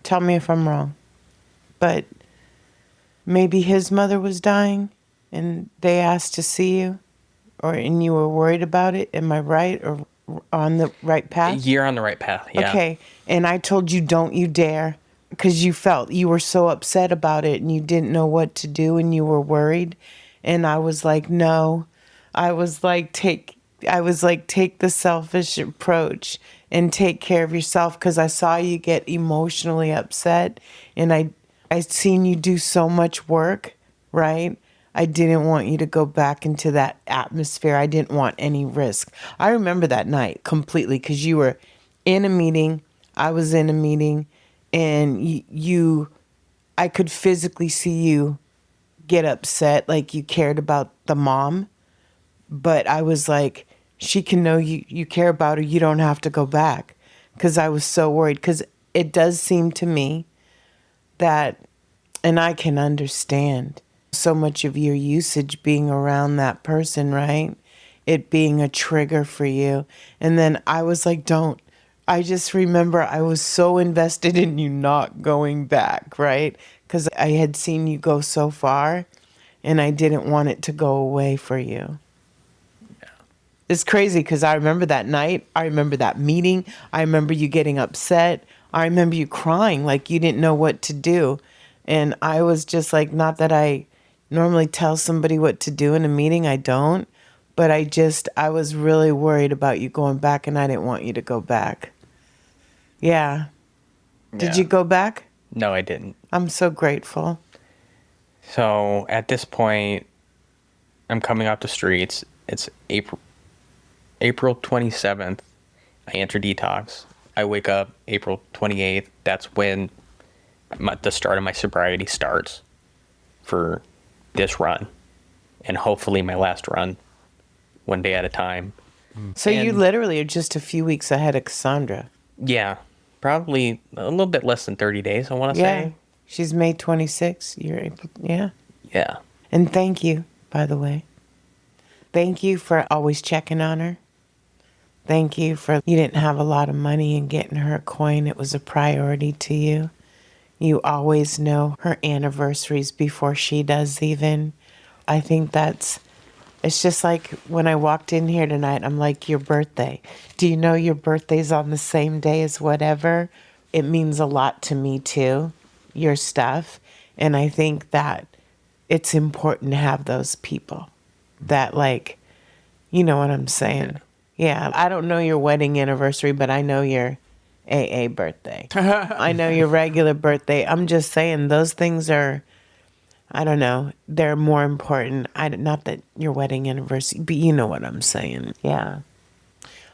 Tell me if I'm wrong. But maybe his mother was dying and they asked to see you, and you were worried about it. Am I right, or on the right path? you're on the right path. Yeah. Okay. And I told you, don't you dare, because you felt you were so upset about it and you didn't know what to do and you were worried. And I was like, no. I was like, take the selfish approach and take care of yourself, because I saw you get emotionally upset and I seen you do so much work, right? I didn't want you to go back into that atmosphere. I didn't want any risk. I remember that night completely, because you were in a meeting. I was in a meeting, and I could physically see you get upset, like you cared about the mom. But I was like, she can know you care about her. You don't have to go back, because I was so worried. Because it does seem to me that, and I can understand so much of your usage being around that person, right? It being a trigger for you. And then I was like, don't. I just remember I was so invested in you not going back, right? Because I had seen you go so far and I didn't want it to go away for you. It's crazy, because I remember that night. I remember that meeting. I remember you getting upset. I remember you crying like you didn't know what to do. And I was just like, not that I normally tell somebody what to do in a meeting. I don't. But I was really worried about you going back, and I didn't want you to go back. Yeah. Did Yeah. you go back? No, I didn't. I'm so grateful. So at this point, I'm coming off the streets. It's April 27th. I enter detox. I wake up April 28th. That's when the start of my sobriety starts for this run, and hopefully my last run, one day at a time. So you And- literally are just a few weeks ahead of Cassandra. Yeah, probably a little bit less than 30 days, I want to Yeah. say. She's May 26th. You're April. Yeah. Yeah. And thank you, by the way. Thank you for always checking on her. Thank you for, you didn't have a lot of money and getting her a coin. It was a priority to you. You always know her anniversaries before she does even. I think it's just like when I walked in here tonight, I'm like, your birthday. Do you know your birthday's on the same day as whatever? It means a lot to me too, your stuff. And I think that it's important to have those people that, like, you know what I'm saying? Yeah. I don't know your wedding anniversary, but I know your AA birthday. I know your regular birthday. I'm just saying those things are, I don't know, they're more important. Not that your wedding anniversary, but you know what I'm saying. Yeah.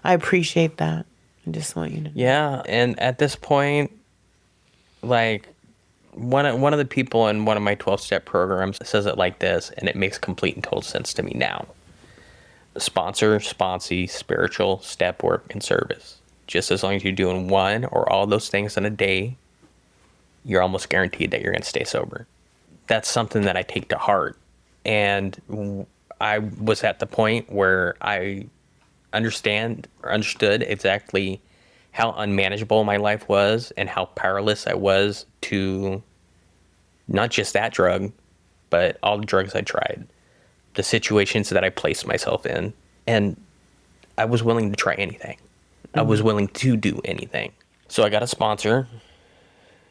I appreciate that. I just want you to know. Yeah, and at this point, like, one of the people in one of my 12-step programs says it like this, and it makes complete and total sense to me now. Sponsor, sponsee, spiritual, step work, and service. Just as long as you're doing one or all those things in a day, you're almost guaranteed that you're going to stay sober. that's something that I take to heart. And I was at the point where I understood exactly how unmanageable my life was and how powerless I was to not just that drug, but all the drugs I tried, the situations that I placed myself in. And I was willing to try anything. I was willing to do anything. So I got a sponsor.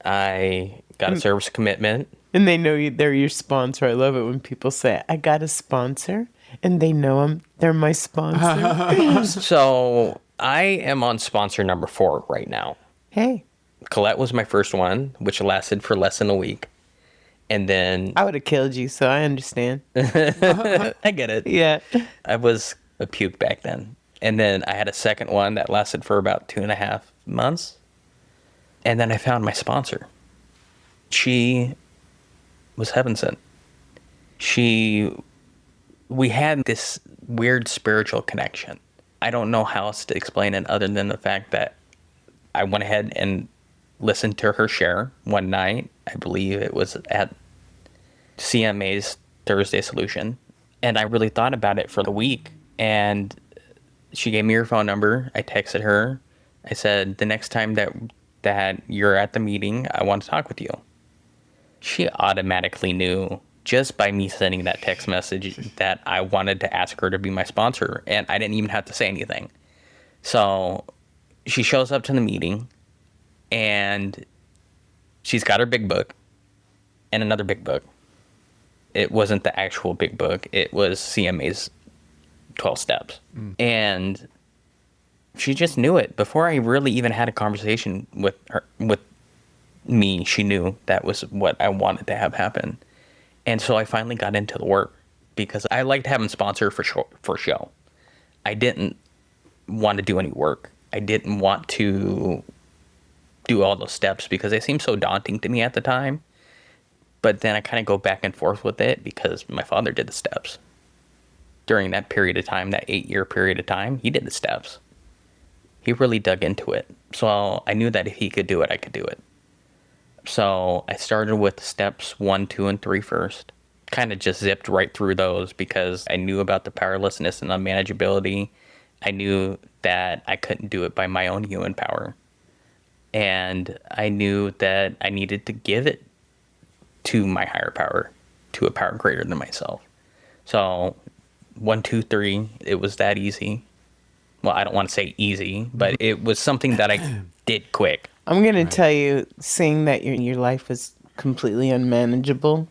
I got a service commitment. And they know they're your sponsor. I love it when people say, I got a sponsor, and they know they're my sponsor. So I am on sponsor number 4 right now. Hey. Colette was my first one, which lasted for less than a week. And then... I would have killed you, so I understand. I get it. Yeah. I was a puke back then. And then I had a second one that lasted for about 2.5 months. And then I found my sponsor. She was heaven sent. We had this weird spiritual connection. I don't know how else to explain it other than the fact that I went ahead and listened to her share one night. I believe it was at CMA's Thursday Solution. And I really thought about it for the week. And she gave me her phone number. I texted her. I said, the next time that you're at the meeting, I want to talk with you. She automatically knew just by me sending that text message that I wanted to ask her to be my sponsor, and I didn't even have to say anything. So she shows up to the meeting, and she's got her big book and another big book. It wasn't the actual big book. It was CMA's 12 steps. And she just knew it. Before I really even had a conversation with her, with me, she knew that was what I wanted to have happen. And so I finally got into the work because I liked having sponsor for show. I didn't want to do any work. I didn't want to do all those steps because they seemed so daunting to me at the time. But then I kind of go back and forth with it because my father did the steps. During that period of time, that 8-year period of time, he did the steps. He really dug into it. So I knew that if he could do it, I could do it. So I started with steps 1, 2, and 3 first. Kind of just zipped right through those because I knew about the powerlessness and unmanageability. I knew that I couldn't do it by my own human power. And I knew that I needed to give it to my higher power, to a power greater than myself. So 1, 2, 3, it was that easy. Well, I don't want to say easy, but it was something that I did quick. I'm going to tell you, seeing that your life was completely unmanageable,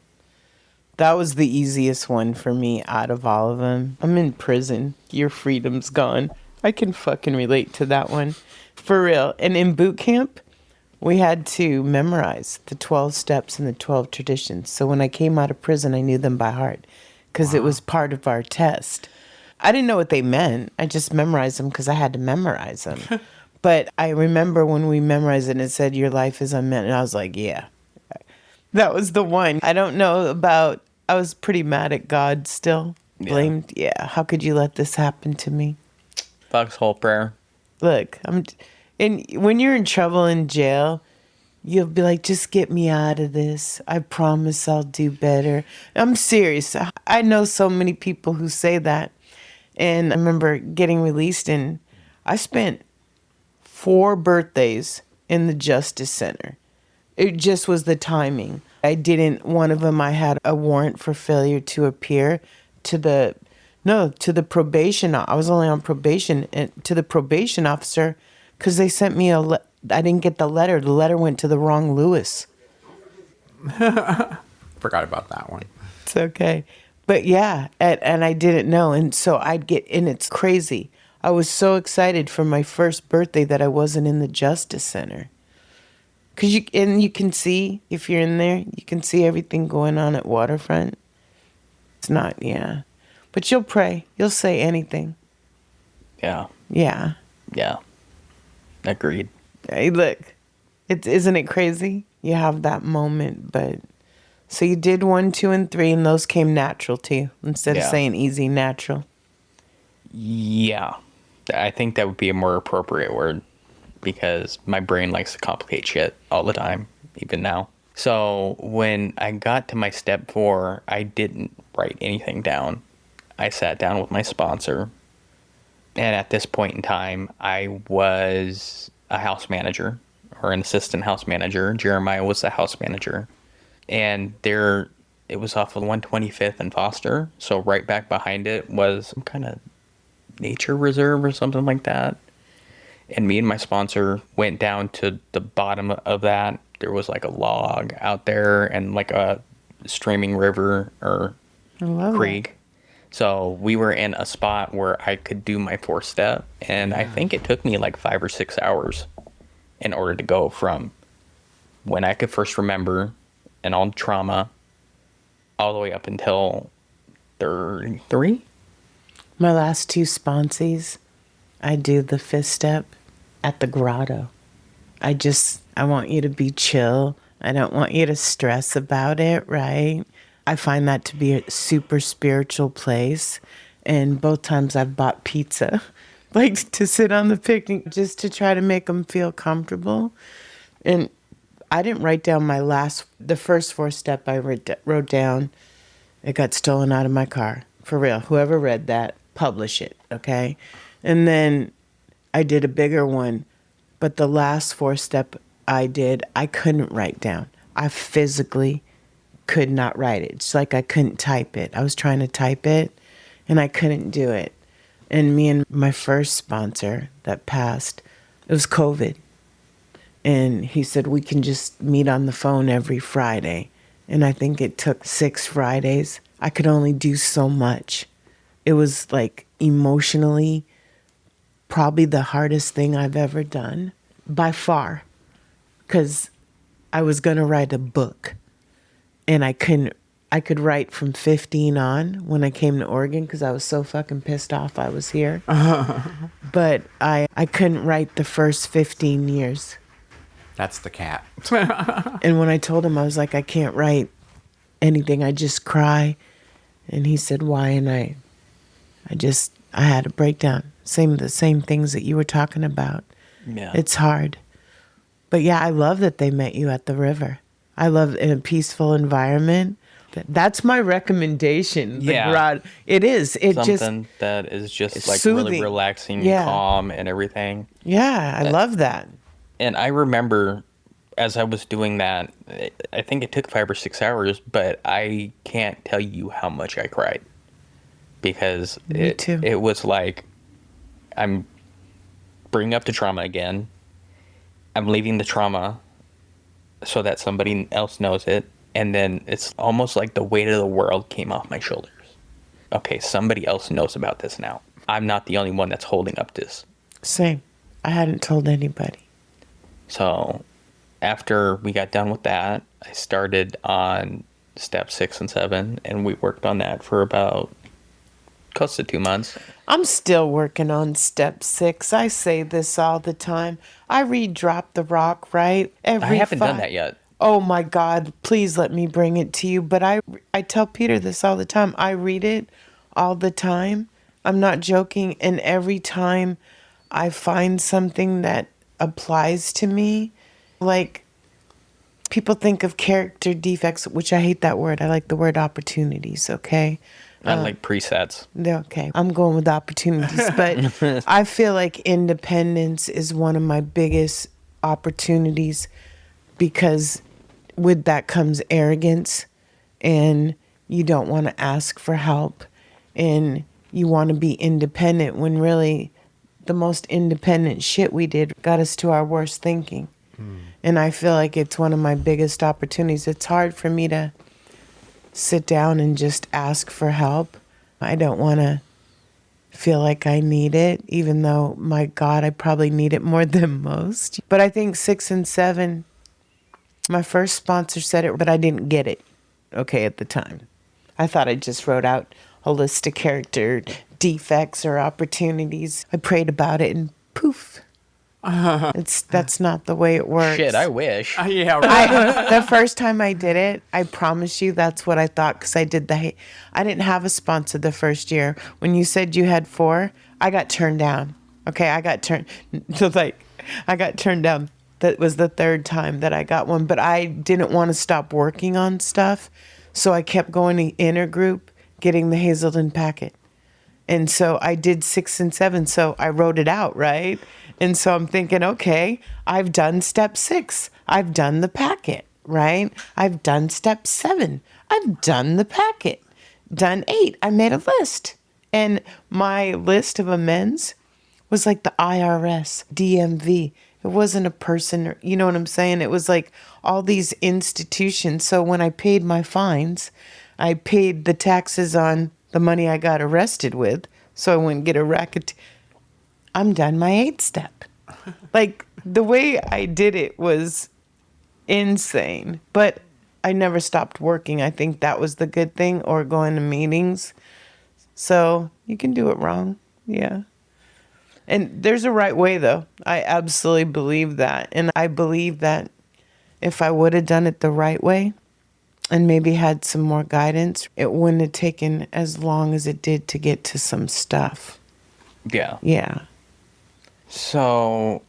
that was the easiest one for me out of all of them. I'm in prison. Your freedom's gone. I can fucking relate to that one. For real. And in boot camp, we had to memorize the 12 steps and the 12 traditions. So when I came out of prison, I knew them by heart because it was part of our test. I didn't know what they meant. I just memorized them because I had to memorize them. But I remember when we memorized it and it said, your life is unmet. And I was like, yeah, that was the one. I don't know about, I was pretty mad at God still. Blamed. Yeah. How could you let this happen to me? Foxhole prayer. Look, and when you're in trouble in jail, you'll be like, just get me out of this. I promise I'll do better. I'm serious. I know so many people who say that. And I remember getting released and I spent 4 birthdays in the Justice Center. It just was the timing. One of them I had a warrant for failure to appear to the probation. I was only on probation and to the probation officer because they sent me I didn't get the letter. The letter went to the wrong Lewis. Forgot about that one. It's okay. But yeah, and I didn't know. And so and it's crazy. I was so excited for my first birthday that I wasn't in the Justice Center. Cause you can see, if you're in there, you can see everything going on at Waterfront. It's not, yeah. But you'll pray. You'll say anything. Yeah. Yeah. Yeah. Agreed. Hey, look, isn't it crazy? You have that moment, but... So you did 1, 2, and 3, and those came natural to you, instead of saying easy, natural. Yeah. I think that would be a more appropriate word because my brain likes to complicate shit all the time, even now. So when I got to my step 4, I didn't write anything down. I sat down with my sponsor. And at this point in time, I was a house manager or an assistant house manager. Jeremiah was the house manager. And it was off of 125th and Foster. So right back behind it was some kind of nature reserve or something like that. And me and my sponsor went down to the bottom of that. There was like a log out there and like a streaming river or creek. So we were in a spot where I could do my 4-step. And I think it took me like 5 or 6 hours in order to go from when I could first remember and all trauma all the way up until 33. My last 2 sponsees, I do the 5th step at the grotto. I want you to be chill. I don't want you to stress about it, right? I find that to be a super spiritual place. And both times I've bought pizza, like to sit on the picnic just to try to make them feel comfortable. And I didn't write down the first 4-step I wrote down. It got stolen out of my car. For real. Whoever read that, publish it, okay? And then I did a bigger one. But the last 4-step I did, I couldn't write down. I physically could not write it. It's like I couldn't type it. I was trying to type it, and I couldn't do it. And me and my first sponsor that passed, it was COVID. And he said, we can just meet on the phone every Friday. And I think it took 6 Fridays. I could only do so much. It was like emotionally probably the hardest thing I've ever done by far. Because I was going to write a book. And I could write from 15 on when I came to Oregon because I was so fucking pissed off I was here. But I couldn't write the first 15 years. That's the cat. And when I told him, I was like, I can't write anything. I just cry. And he said, why? And I had a breakdown. The same things that you were talking about. Yeah. It's hard. But yeah, I love that they met you at the river. I love in a peaceful environment. That's my recommendation. Yeah. It is. Something that is just like soothing. really relaxing, Yeah. calm, and everything. Yeah, I love that. And I remember as I was doing that, I think it took 5 or 6 hours, but I can't tell you how much I cried. Because Me too. It was like, I'm bringing up the trauma again. I'm leaving the trauma so that somebody else knows it. And then it's almost like the weight of the world came off my shoulders. Okay, somebody else knows about this now. I'm not the only one that's holding up this. Same. I hadn't told anybody. So after we got done with that, I started on step 6 and 7, and we worked on that for about close to 2 months. I'm still working on step 6. I say this all the time. I read Drop the Rock, right? I haven't done that yet. Oh my God, please let me bring it to you. But I tell Peter this all the time. I read it all the time. I'm not joking. And every time I find something that applies to me, like people think of character defects, which I hate that word. I like the word opportunities, okay? I like presets. Okay, I'm going with opportunities. But I feel like independence is one of my biggest opportunities because with that comes arrogance and you don't want to ask for help and you want to be independent when really the most independent shit we did got us to our worst thinking. And I feel like it's one of my biggest opportunities. It's hard for me to sit down and just ask for help. I don't want to feel like I need it, even though, my God, I probably need it more than most. But I think 6 and 7, my first sponsor said it, but I didn't get it, okay, at the time. I thought I just wrote out a list of character defects or opportunities. I prayed about it and poof. That's not the way it works. Shit, I wish. Yeah, right. The first time I did it, I promise you that's what I thought because I didn't have a sponsor the first year. When you said you had 4, I got turned down. Okay, I got turned down That was the third time that I got one, but I didn't want to stop working on stuff. So I kept going to intergroup, getting the Hazelden packet. And so I did 6 and 7. So I wrote it out, right? And so I'm thinking, okay, I've done step 6. I've done the packet, right? I've done step 7. I've done the packet. Done 8. I made a list. And my list of amends was like the IRS, DMV. It wasn't a person, you know what I'm saying? It was like all these institutions. So when I paid my fines, I paid the taxes on the money I got arrested with, so I wouldn't get a racket. I'm done my 8th step. Like, the way I did it was insane. But I never stopped working. I think that was the good thing, or going to meetings. So you can do it wrong. Yeah. And there's a right way, though. I absolutely believe that. And I believe that if I would have done it the right way and maybe had some more guidance, it wouldn't have taken as long as it did to get to some stuff. Yeah. Yeah. So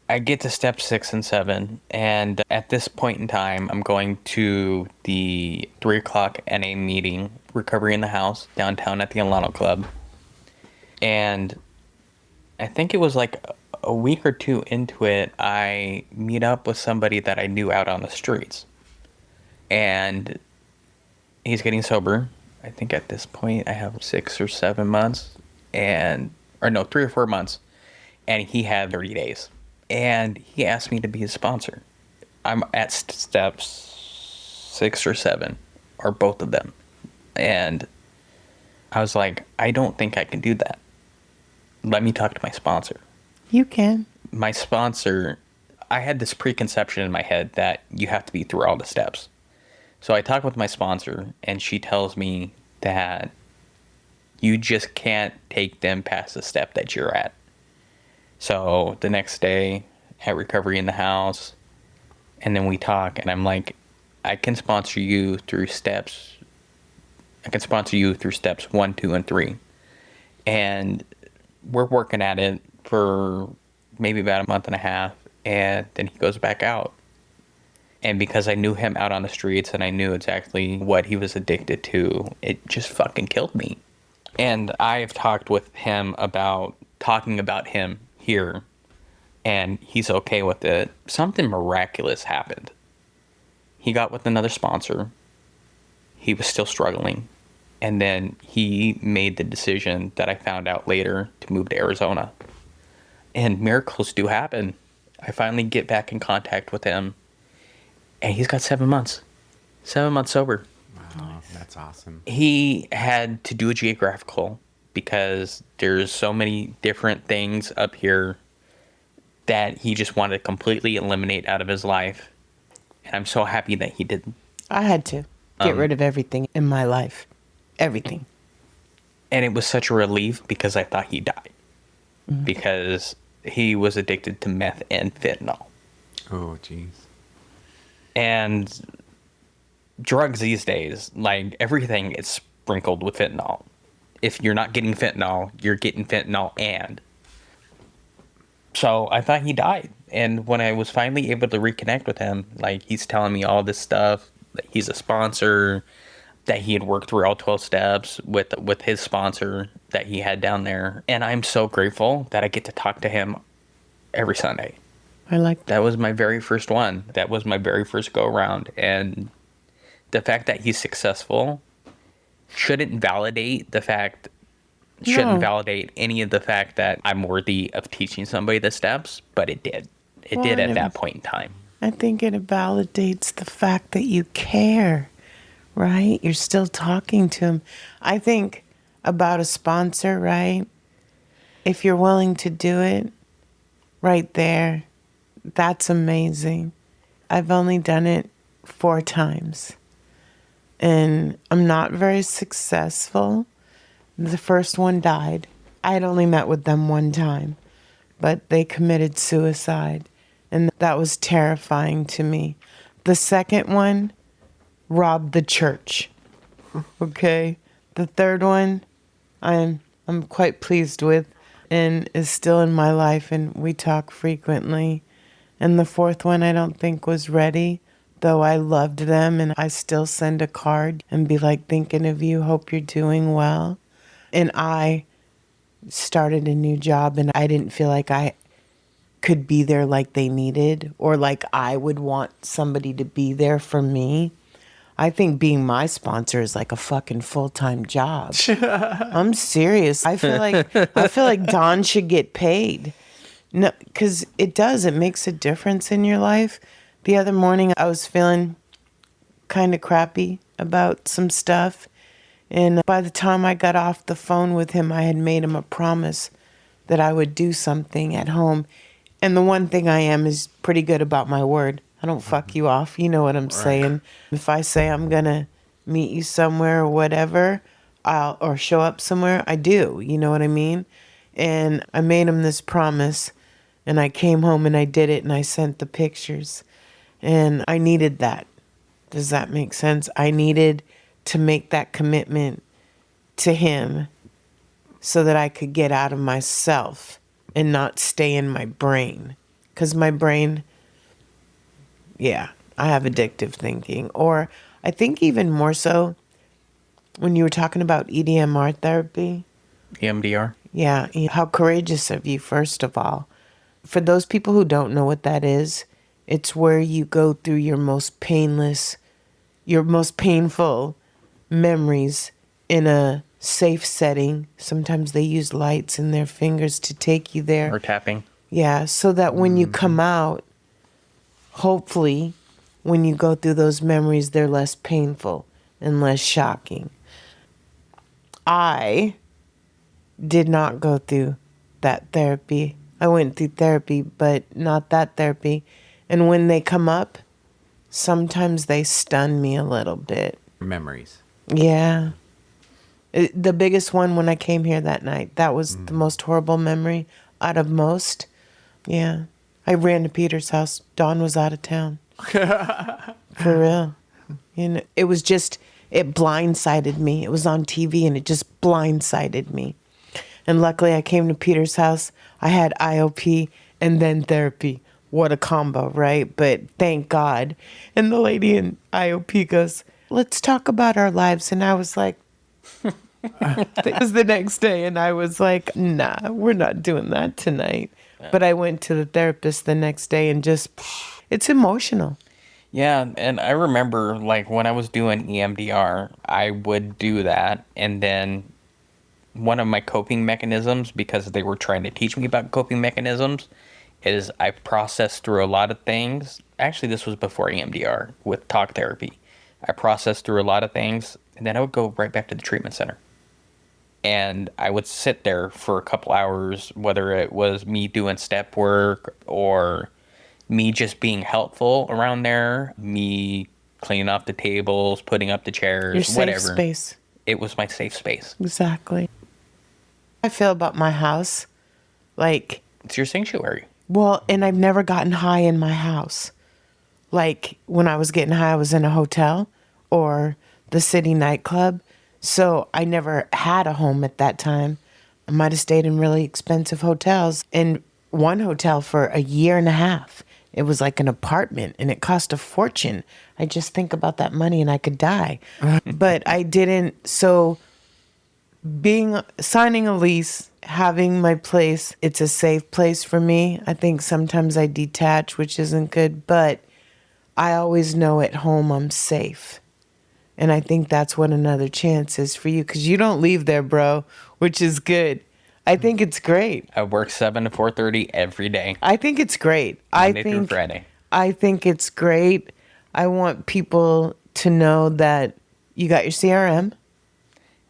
I get to step 6 and 7. And at this point in time, I'm going to the 3 o'clock NA meeting, Recovery in the House, downtown at the Alano Club. And I think it was like a week or 2 into it, I meet up with somebody that I knew out on the streets. And he's getting sober. I think at this point I have 6 or 7 months. 3 or 4 months. And he had 30 days. And he asked me to be his sponsor. I'm at steps 6 or 7, or both of them. And I was like, I don't think I can do that. Let me talk to my sponsor. You can. My sponsor, I had this preconception in my head that you have to be through all the steps. So I talk with my sponsor, and she tells me that you just can't take them past the step that you're at. So the next day at Recovery in the House, and then we talk, and I'm like, I can sponsor you through steps 1, 2, and 3. And we're working at it for maybe about a month and a half, and then he goes back out. And because I knew him out on the streets and I knew exactly what he was addicted to, it just fucking killed me. And I've talked with him about talking about him here, and he's okay with it. Something miraculous happened. He got with another sponsor. He was still struggling. And then he made the decision that I found out later to move to Arizona. And miracles do happen. I finally get back in contact with him, and he's got 7 months. 7 months sober. Wow, that's awesome. He had to do a geographical because there's so many different things up here that he just wanted to completely eliminate out of his life. And I'm so happy that he didn't. I had to get rid of everything in my life. Everything. And it was such a relief because I thought he died. Mm-hmm. Because he was addicted to meth and fentanyl. Oh, jeez. And drugs these days, like everything is sprinkled with fentanyl. If you're not getting fentanyl, you're getting fentanyl and. So I thought he died. And when I was finally able to reconnect with him, like he's telling me all this stuff, that he's a sponsor, that he had worked through all 12 steps with his sponsor that he had down there. And I'm so grateful that I get to talk to him every Sunday. I like that. That was my very first one. That was my very first go around. And the fact that he's successful shouldn't validate any of the fact that I'm worthy of teaching somebody the steps, but it did. It did at that point in time. I think it validates the fact that you care, right? You're still talking to him. I think about a sponsor, right? If you're willing to do it right there, that's amazing. I've only done it 4 times. And I'm not very successful. The first one died. I had only met with them 1 time, but they committed suicide. And that was terrifying to me. The second one robbed the church. Okay. The third one I'm quite pleased with and is still in my life, and we talk frequently. And the fourth one I don't think was ready, though I loved them, and I still send a card and be like, thinking of you, hope you're doing well. And I started a new job, and I didn't feel like I could be there like they needed, or like I would want somebody to be there for me. I think being my sponsor is like a fucking full-time job. I'm serious. I feel like Dawn should get paid. No, because it does. It makes a difference in your life. The other morning, I was feeling kind of crappy about some stuff. And by the time I got off the phone with him, I had made him a promise that I would do something at home. And the one thing I am is pretty good about my word. I don't fuck you off. You know what I'm saying? If I say I'm going to meet you somewhere or whatever, or show up somewhere, I do. You know what I mean? And I made him this promise. And I came home and I did it, and I sent the pictures. And I needed that. Does that make sense? I needed to make that commitment to him so that I could get out of myself and not stay in my brain. Because my brain, I have addictive thinking. Or I think even more so when you were talking about EDMR therapy. EMDR? Yeah. How courageous of you, first of all. For those people who don't know what that is, it's where you go through your most painful memories in a safe setting. Sometimes they use lights in their fingers to take you there. Or tapping. Yeah, so that when you come out, hopefully, when you go through those memories, they're less painful and less shocking. I did not go through that therapy. I went through therapy, but not that therapy. And when they come up, sometimes they stun me a little bit. Memories. Yeah. The biggest one when I came here that night, that was the most horrible memory out of most. Yeah. I ran to Peter's house. Dawn was out of town. For real. You know, it blindsided me. It was on TV and it just blindsided me. And luckily I came to Peter's house. I had IOP and then therapy. What a combo, right? But thank God. And the lady in IOP goes, let's talk about our lives. And I was like, it was the next day. And I was like, nah, we're not doing that tonight. But I went to the therapist the next day and it's emotional. Yeah, and I remember, like, when I was doing EMDR, I would do that, and then one of my coping mechanisms, because they were trying to teach me about coping mechanisms, is I processed through a lot of things. Actually, this was before EMDR with talk therapy. I processed through a lot of things, and then I would go right back to the treatment center. And I would sit there for a couple hours, whether it was me doing step work or me just being helpful around there, me cleaning up the tables, putting up the chairs, your safe whatever. Space. It was my safe space. Exactly. I feel about my house, like, it's your sanctuary. Well, and I've never gotten high in my house. Like, when I was getting high, I was in a hotel or the city nightclub. So I never had a home at that time. I might have stayed in really expensive hotels. In one hotel for a year and a half. It was like an apartment and it cost a fortune. I just think about that money and I could die. But I didn't. So signing a lease, having my place, it's a safe place for me. I think sometimes I detach, which isn't good, but I always know at home I'm safe. And I think that's what another chance is for you, because you don't leave there, bro, which is good. I think it's great. I work 7 to 4:30 every day. I think it's great. Monday through Friday. I think it's great. I want people to know that you got your CRM.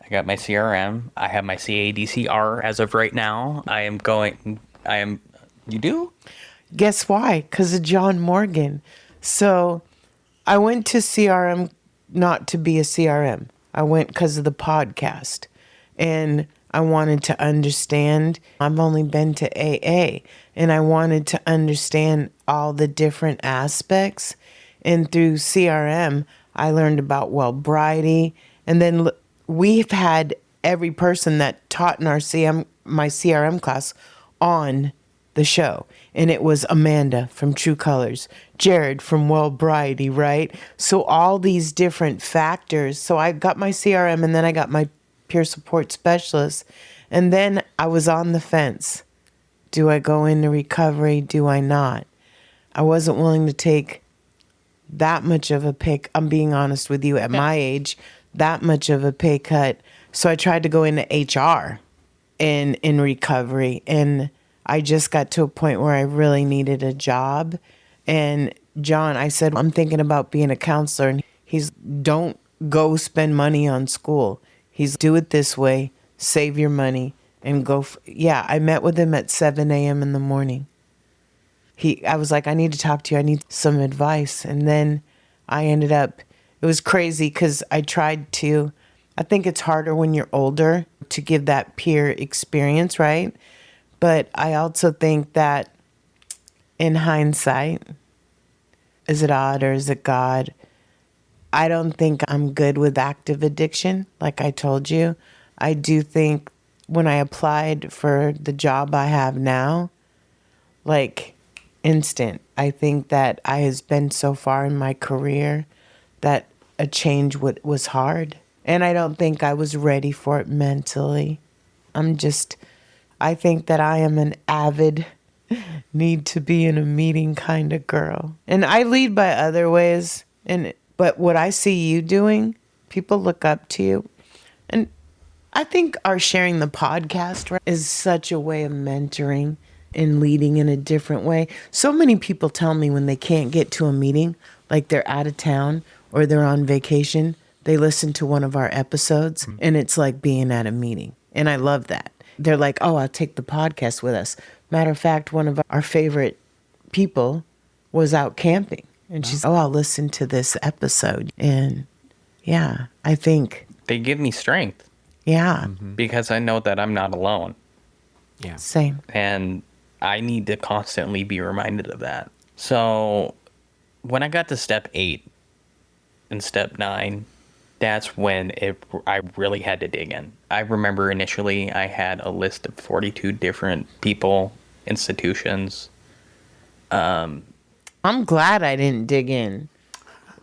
I got my CRM. I have my CADCR as of right now. You do? Guess why? Because of John Morgan. So I went to CRM not to be a CRM. I went because of the podcast. And I wanted to understand. I've only been to AA. And I wanted to understand all the different aspects. And through CRM, I learned about Sobriety. And then we've had every person that taught in my CRM class on the show. And it was Amanda from True Colors, Jared from Wellbriety, right? So all these different factors. So I got my CRM and then I got my peer support specialist. And then I was on the fence. Do I go into recovery? Do I not? I wasn't willing to take that much of a pay. I'm being honest with you, at my age, that much of a pay cut. So I tried to go into HR in recovery. And I just got to a point where I really needed a job. And John, I said, I'm thinking about being a counselor. And he's, don't go spend money on school. He's, do it this way, save your money and go. Yeah, I met with him at 7 a.m. in the morning. I was like, I need to talk to you. I need some advice. And then I ended up, it was crazy because I tried to, I think it's harder when you're older to give that peer experience, right? But I also think that in hindsight, is it odd or is it God? I don't think I'm good with active addiction, like I told you. I do think when I applied for the job I have now, like instant, I think that I has been so far in my career that a change was hard. And I don't think I was ready for it mentally. I think that I am an avid need to be in a meeting kind of girl. And I lead by other ways. But what I see you doing, people look up to you. And I think our sharing the podcast, right, is such a way of mentoring and leading in a different way. So many people tell me when they can't get to a meeting, like they're out of town or they're on vacation, they listen to one of our episodes and it's like being at a meeting. And I love that. They're like, oh, I'll take the podcast with us. Matter of fact, one of our favorite people was out camping. And she's, oh, I'll listen to this episode. And yeah, I think They give me strength. Yeah. Because I know that I'm not alone. Yeah. Same. And I need to constantly be reminded of that. So when I got to step 8 and step 9, that's when I really had to dig in. I remember initially I had a list of 42 different people, institutions. I'm glad I didn't dig in.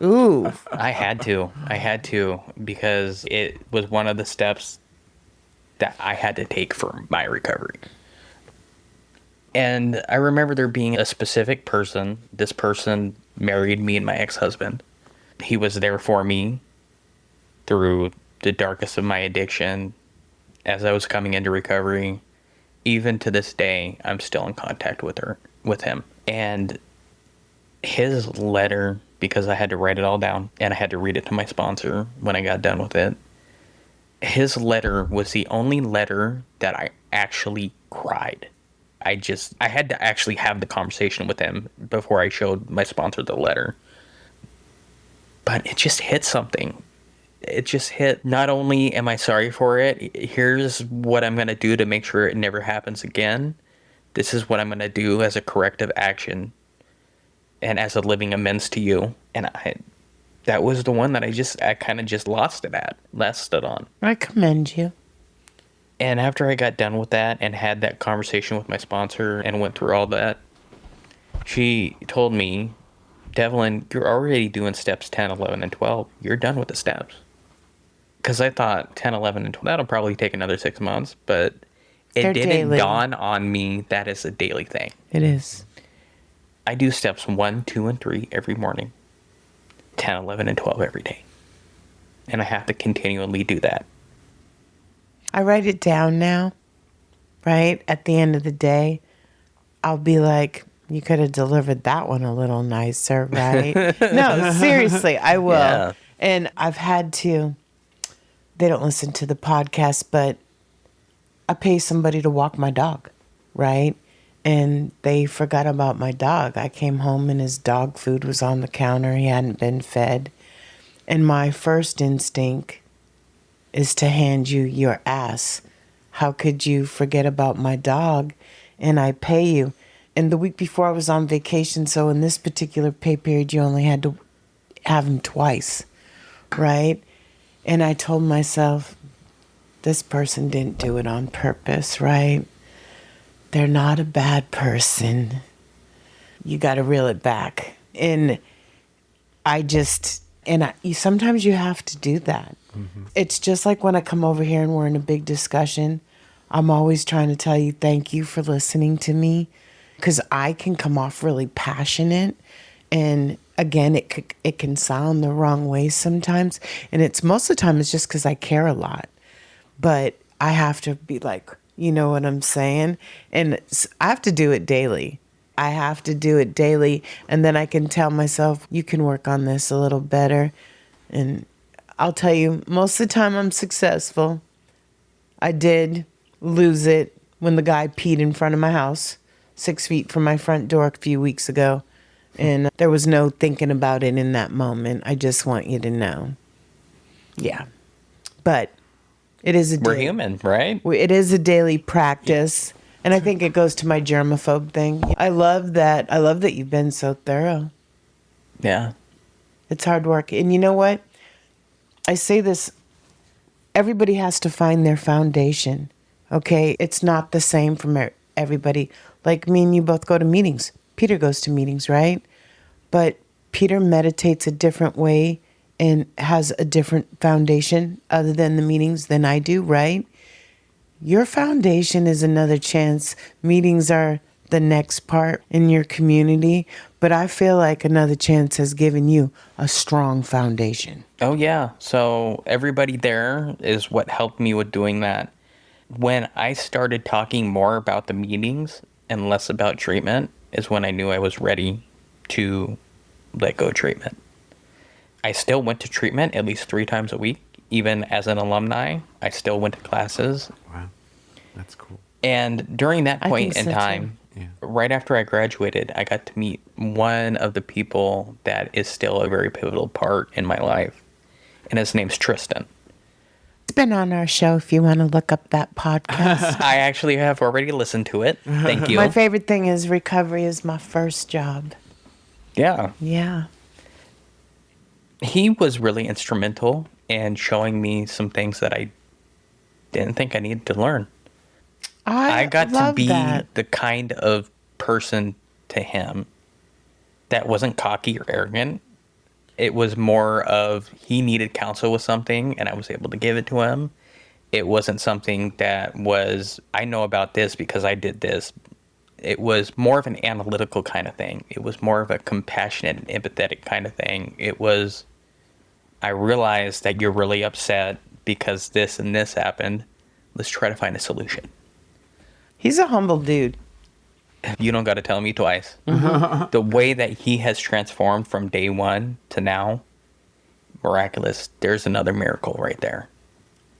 Ooh. I had to because it was one of the steps that I had to take for my recovery. And I remember there being a specific person. This person married me and my ex-husband. He was there for me through the darkest of my addiction as I was coming into recovery. Even to this day, I'm still in contact with him. And his letter, because I had to write it all down and I had to read it to my sponsor when I got done with it. His letter was the only letter that I actually cried. I had to actually have the conversation with him before I showed my sponsor the letter. But it just hit something. It just hit, not only am I sorry for it, here's what I'm going to do to make sure it never happens again. This is what I'm going to do as a corrective action and as a living amends to you. And that was the one that I kind of just lost it on. I commend you. And after I got done with that and had that conversation with my sponsor and went through all that, she told me, Devlin, you're already doing steps 10, 11, and 12. You're done with the steps. Because I thought 10, 11, and 12, that'll probably take another 6 months. But it didn't dawn on me that is a daily thing. It is. I do steps 1, 2, and 3 every morning. 10, 11, and 12 every day. And I have to continually do that. I write it down now, right? At the end of the day, I'll be like, you could have delivered that one a little nicer, right? No, seriously, I will. Yeah. And I've had to, they don't listen to the podcast, but I pay somebody to walk my dog, right? And they forgot about my dog. I came home and his dog food was on the counter. He hadn't been fed. And my first instinct is to hand you your ass. How could you forget about my dog? And I pay you. And the week before I was on vacation, so in this particular pay period, you only had to have him twice, right? And I told myself, this person didn't do it on purpose, right? they're not a bad person. You got to reel it back. And sometimes you have to do that. It's just like when I come over here and we're in a big discussion, I'm always trying to tell you, thank you for listening to me, because I can come off really passionate. And again, it can sound the wrong way sometimes. And it's most of the time it's just because I care a lot. But I have to be like, you know what I'm saying? And I have to do it daily. And then I can tell myself, you can work on this a little better. And I'll tell you, most of the time I'm successful. I did lose it when the guy peed in front of my house, 6 feet from my front door a few weeks ago. And there was no thinking about it in that moment. I just want you to know. Yeah. But it is We're human, right? It is a daily practice. And I think it goes to my germaphobe thing. I love that. I love that you've been so thorough. Yeah. It's hard work. And you know what? I say this, everybody has to find their foundation. Okay? It's not the same from everybody. Like me and you both go to meetings. Peter goes to meetings, right? But Peter meditates a different way and has a different foundation other than the meetings than I do, right? Your foundation is another chance. Meetings are the next part in your community, but I feel like another chance has given you a strong foundation. Oh, yeah. So everybody there is what helped me with doing that. When I started talking more about the meetings and less about treatment is when I knew I was ready to let go of treatment. I still went to treatment at least 3 times a week. Even as an alumni, I still went to classes. Wow, that's cool. And during that point in time, Yeah. right after I graduated, I got to meet one of the people that is still a very pivotal part in my life. And his name's Tristan. It's been on our show if you want to look up that podcast. I actually have already listened to it. Thank you. My favorite thing is recovery is my first job. Yeah. Yeah. He was really instrumental in showing me some things that I didn't think I needed to learn. I got to be the kind of person to him that wasn't cocky or arrogant. It was more of he needed counsel with something and I was able to give it to him. It wasn't something that was, I know about this because I did this. It was more of an analytical kind of thing. It was more of a compassionate and empathetic kind of thing. It was, I realized that you're really upset because this and this happened. Let's try to find a solution. He's a humble dude. You don't got to tell me twice. Mm-hmm. The way that he has transformed from day one to now, miraculous. There's another miracle right there.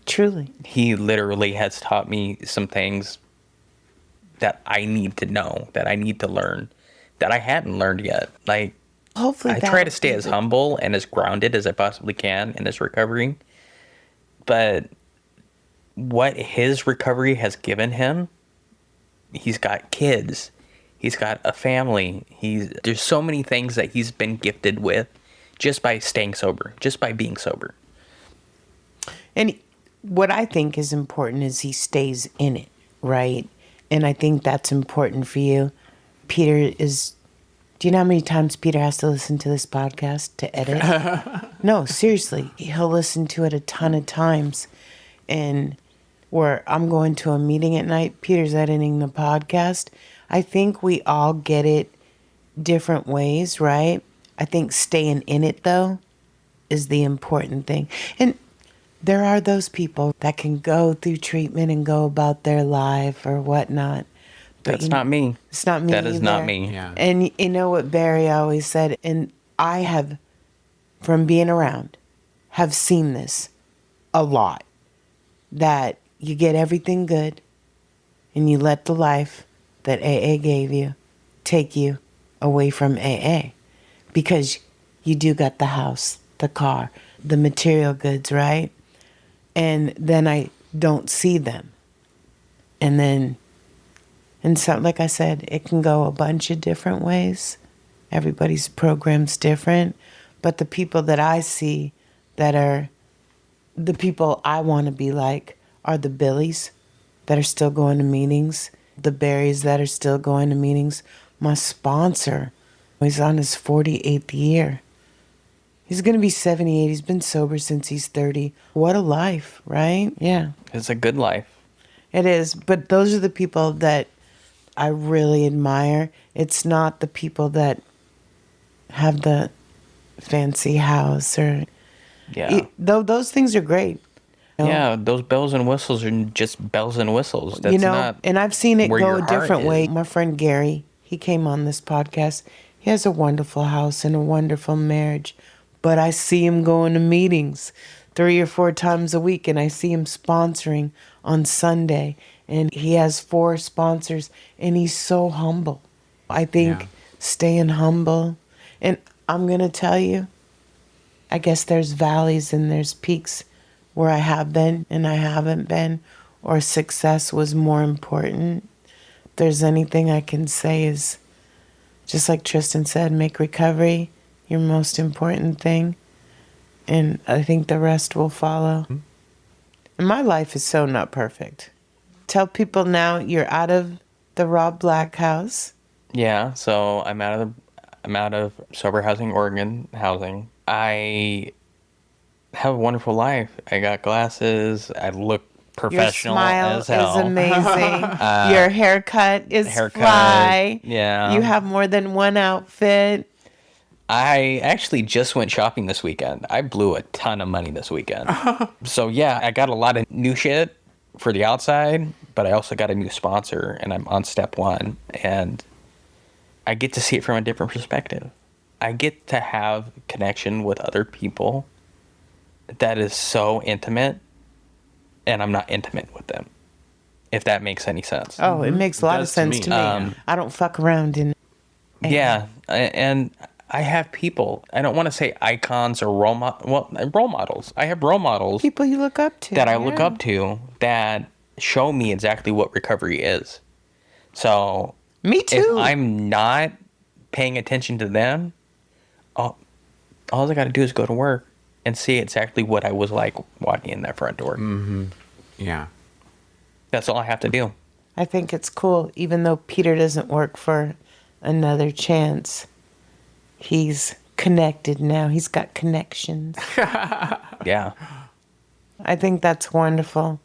Truly. He literally has taught me some things that I need to know, that I need to learn, that I hadn't learned yet. Like, hopefully I try to stay as humble and as grounded as I possibly can in this recovery. But what his recovery has given him, he's got kids, he's got a family, there's so many things that he's been gifted with just by staying sober, just by being sober. And what I think is important is he stays in it, right? And I think that's important for you. Peter is, do you know how many times Peter has to listen to this podcast to edit? No, seriously. He'll listen to it a ton of times. And where I'm going to a meeting at night, Peter's editing the podcast. I think we all get it different ways, right? I think staying in it, though, is the important thing. And there are those people that can go through treatment and go about their life or whatnot. But That's not me. It's not me. That is either. not me. Yeah. And you know what Barry always said, and I have, from being around, have seen this a lot, that you get everything good and you let the life that AA gave you take you away from AA, because you do got the house, the car, the material goods, right? And then I don't see them. And so, like I said, it can go a bunch of different ways. Everybody's program's different. But the people that I see that are the people I want to be like are the Billies that are still going to meetings the Berries that are still going to meetings. My sponsor, he's on his 48th year. He's going to be 78. He's been sober since he's 30. What a life, right? Yeah. It's a good life. It is. But those are the people that I really admire. It's not the people that have the fancy house or... Yeah. Though those things are great. Yeah, those bells and whistles are just bells and whistles. That's not and I've seen it where go your a heart different is. way. My friend Gary, he came on this podcast. He has a wonderful house and a wonderful marriage. But I see him going to meetings 3 or 4 times a week, and I see him sponsoring on Sunday. And he has 4 sponsors, and he's so humble. I think staying humble. And I'm going to tell you, I guess there's valleys and there's peaks where I have been and I haven't been, or success was more important. If there's anything I can say is, just like Tristan said, make recovery your most important thing. And I think the rest will follow. Mm-hmm. And my life is so not perfect. Tell people now you're out of the Rob Black house. Yeah, so I'm out of sober housing, Oregon housing. I have a wonderful life. I got glasses. I look professional as hell. Your smile is amazing. Your haircut is fly. Yeah. You have more than one outfit. I actually just went shopping this weekend. I blew a ton of money this weekend. So yeah, I got a lot of new shit for the outside, but I also got a new sponsor, and I'm on step 1, and I get to see it from a different perspective. I get to have connection with other people that is so intimate, and I'm not intimate with them, if that makes any sense. Oh, it makes a lot of sense to me. I don't fuck around in. Yeah, and I have people. I don't want to say icons or role models. I have role models. People you look up to. That I look up to that show me exactly what recovery is. So me too. If I'm not paying attention to them, all I got to do is go to work and see exactly what I was like walking in that front door. Mm-hmm. Yeah. That's all I have to do. I think it's cool, even though Peter doesn't work for Another Chance. He's connected now. He's got connections. Yeah. I think that's wonderful.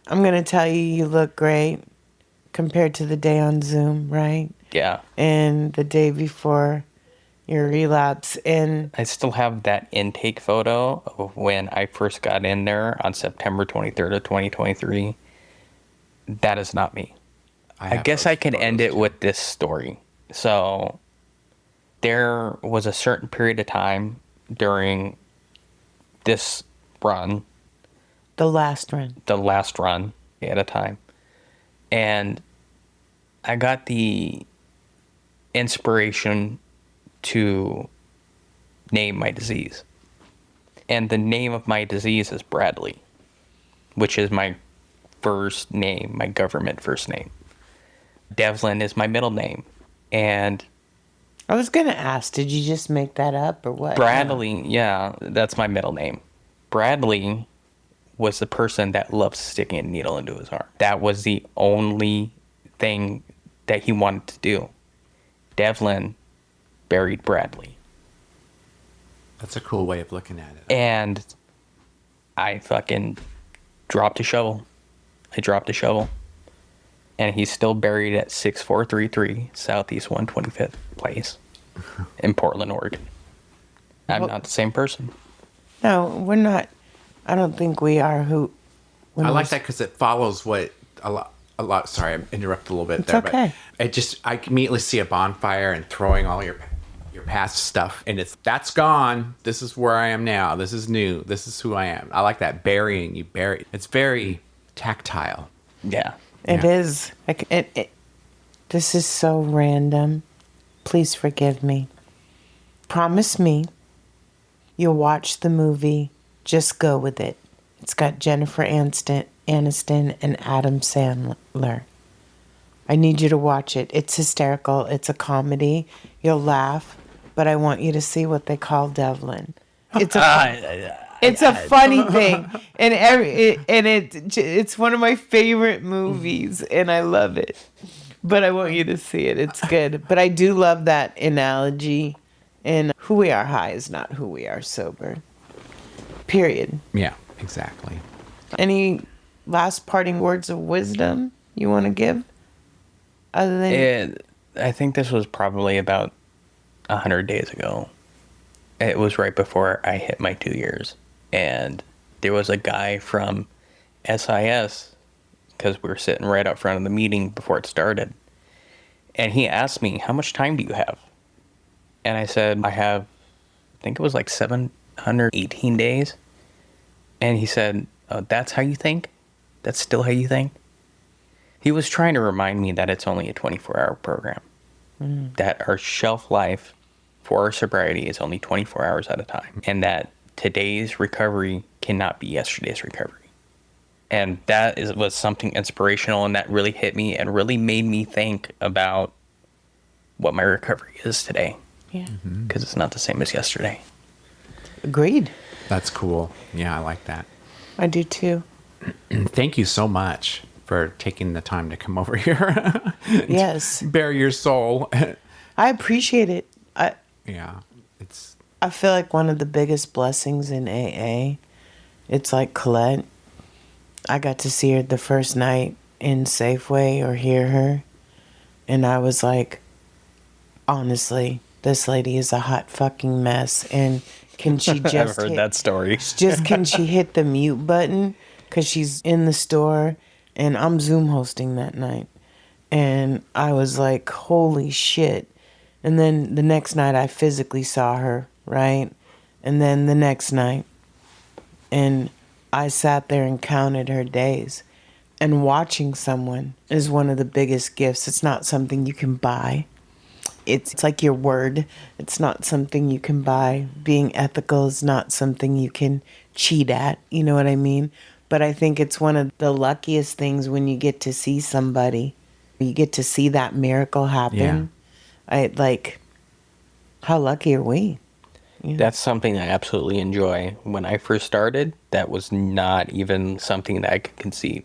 I'm going to tell you, you look great compared to the day on Zoom, right? Yeah. And the day before your relapse. And I still have that intake photo of when I first got in there on September 23rd of 2023. That is not me. I guess I can end it with this story. So there was a certain period of time during this run. The last run at a time. And I got the inspiration to name my disease. And the name of my disease is Bradley, which is my first name, my government first name. Devlin is my middle name. And I was going to ask, did you just make that up or what? Bradley, yeah, that's my middle name. Bradley was the person that loved sticking a needle into his arm. That was the only thing that he wanted to do. Devlin buried Bradley. That's a cool way of looking at it. And I fucking dropped a shovel. And he's still buried at 6433 Southeast 125th Place in Portland, Oregon. I'm not the same person. No, we're not. I don't think we are. I like that because it follows what a lot. Sorry, I interrupted a little bit there. Okay. But I immediately see a bonfire and throwing all your past stuff, and that's gone. This is where I am now. This is new. This is who I am. I like that burying. You bury. It's very tactile. Yeah. It is. This is so random. Please forgive me. Promise me you'll watch the movie Just Go With It. It's got Jennifer Aniston and Adam Sandler. I need you to watch it. It's hysterical. It's a comedy. You'll laugh, but I want you to see what they call Devlin. It's It's a funny thing, and it's one of my favorite movies, and I love it. But I want you to see it. It's good. But I do love that analogy, and who we are high is not who we are sober. Period. Yeah, exactly. Any last parting words of wisdom you want to give? Other than I think this was probably about 100 days ago. It was right before I hit my 2 years. And there was a guy from SIS, because we were sitting right out front of the meeting before it started. And he asked me, how much time do you have? And I said, I think it was like 718 days. And he said, oh, that's how you think? That's still how you think? He was trying to remind me that it's only a 24-hour program. That our shelf life for our sobriety is only 24 hours at a time. And that today's recovery cannot be yesterday's recovery. And that was something inspirational, and that really hit me and really made me think about what my recovery is today. Yeah. Because it's not the same as yesterday. Agreed. That's cool. Yeah, I like that. I do too. Thank you so much for taking the time to come over here. Yes. Bare your soul. I appreciate it. Yeah. I feel like one of the biggest blessings in AA, it's like Colette. I got to see her the first night in Safeway or hear her. And I was like, honestly, this lady is a hot fucking mess. And can she just I've heard that story. Can she hit the mute button? Because she's in the store. And I'm Zoom hosting that night. And I was like, holy shit. And then the next night I physically saw her, right? And then the next night. And I sat there and counted her days. And watching someone is one of the biggest gifts. It's not something you can buy. It's like your word. It's not something you can buy. Being ethical is not something you can cheat at. You know what I mean? But I think it's one of the luckiest things when you get to see somebody. You get to see that miracle happen. Yeah. How lucky are we? Yeah. That's something I absolutely enjoy. When I first started, that was not even something that I could conceive.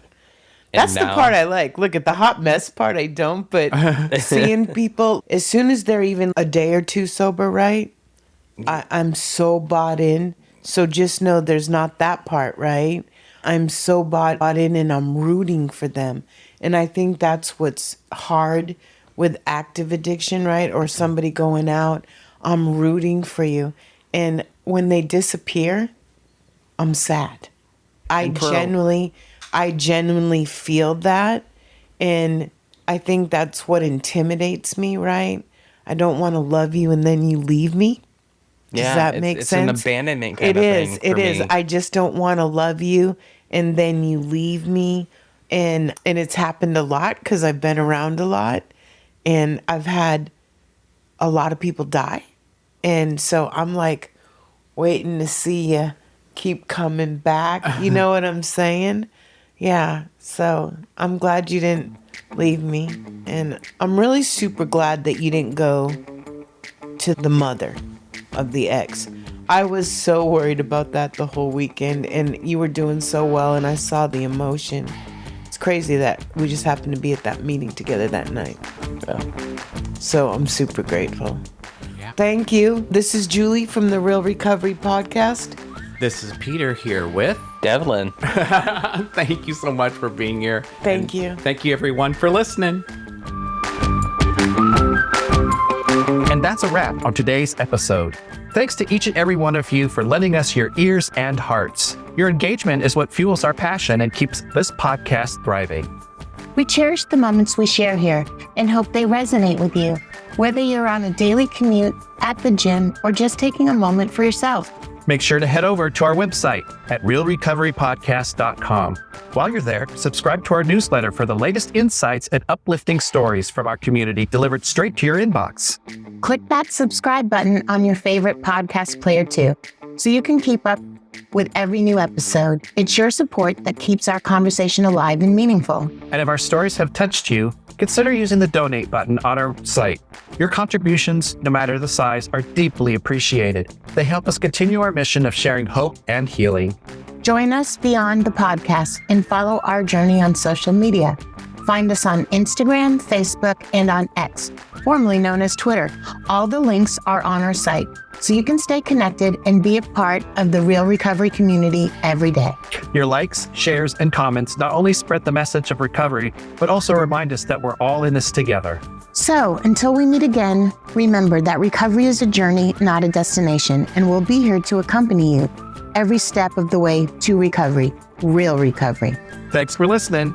That's the part I like. Look, at the hot mess part, I don't. But seeing people, as soon as they're even a day or two sober, right? I'm so bought in. So just know there's not that part, right? I'm so bought in, and I'm rooting for them. And I think that's what's hard with active addiction, right? Or somebody going out. I'm rooting for you. And when they disappear, I'm sad. I genuinely feel that. And I think that's what intimidates me, right? I don't want to love you and then you leave me. Does that make sense? It's an abandonment kind of thing. It is. I just don't want to love you and then you leave me. And it's happened a lot because I've been around a lot. And I've had a lot of people die. And so I'm like waiting to see you keep coming back. You know what I'm saying? Yeah. So I'm glad you didn't leave me. And I'm really super glad that you didn't go to the mother of the ex. I was so worried about that the whole weekend, and you were doing so well, and I saw the emotion. It's crazy that we just happened to be at that meeting together that night. So I'm super grateful. Yeah. Thank you. This is Julie from the Real Recovery Podcast. This is Peter here with Devlin. Thank you so much for being here. Thank you. Thank you everyone for listening. And that's a wrap on today's episode. Thanks to each and every one of you for lending us your ears and hearts. Your engagement is what fuels our passion and keeps this podcast thriving. We cherish the moments we share here and hope they resonate with you, whether you're on a daily commute, at the gym, or just taking a moment for yourself. Make sure to head over to our website at realrecoverypodcast.com. While you're there, subscribe to our newsletter for the latest insights and uplifting stories from our community delivered straight to your inbox. Click that subscribe button on your favorite podcast player too, so you can keep up with every new episode. It's your support that keeps our conversation alive and meaningful. And if our stories have touched you, consider using the donate button on our site. Your contributions, no matter the size, are deeply appreciated. They help us continue our mission of sharing hope and healing. Join us beyond the podcast and follow our journey on social media. Find us on Instagram, Facebook, and on X, formerly known as Twitter. All the links are on our site, so you can stay connected and be a part of the Real Recovery community every day. Your likes, shares, and comments not only spread the message of recovery, but also remind us that we're all in this together. So, until we meet again, remember that recovery is a journey, not a destination, and we'll be here to accompany you every step of the way to recovery, real recovery. Thanks for listening.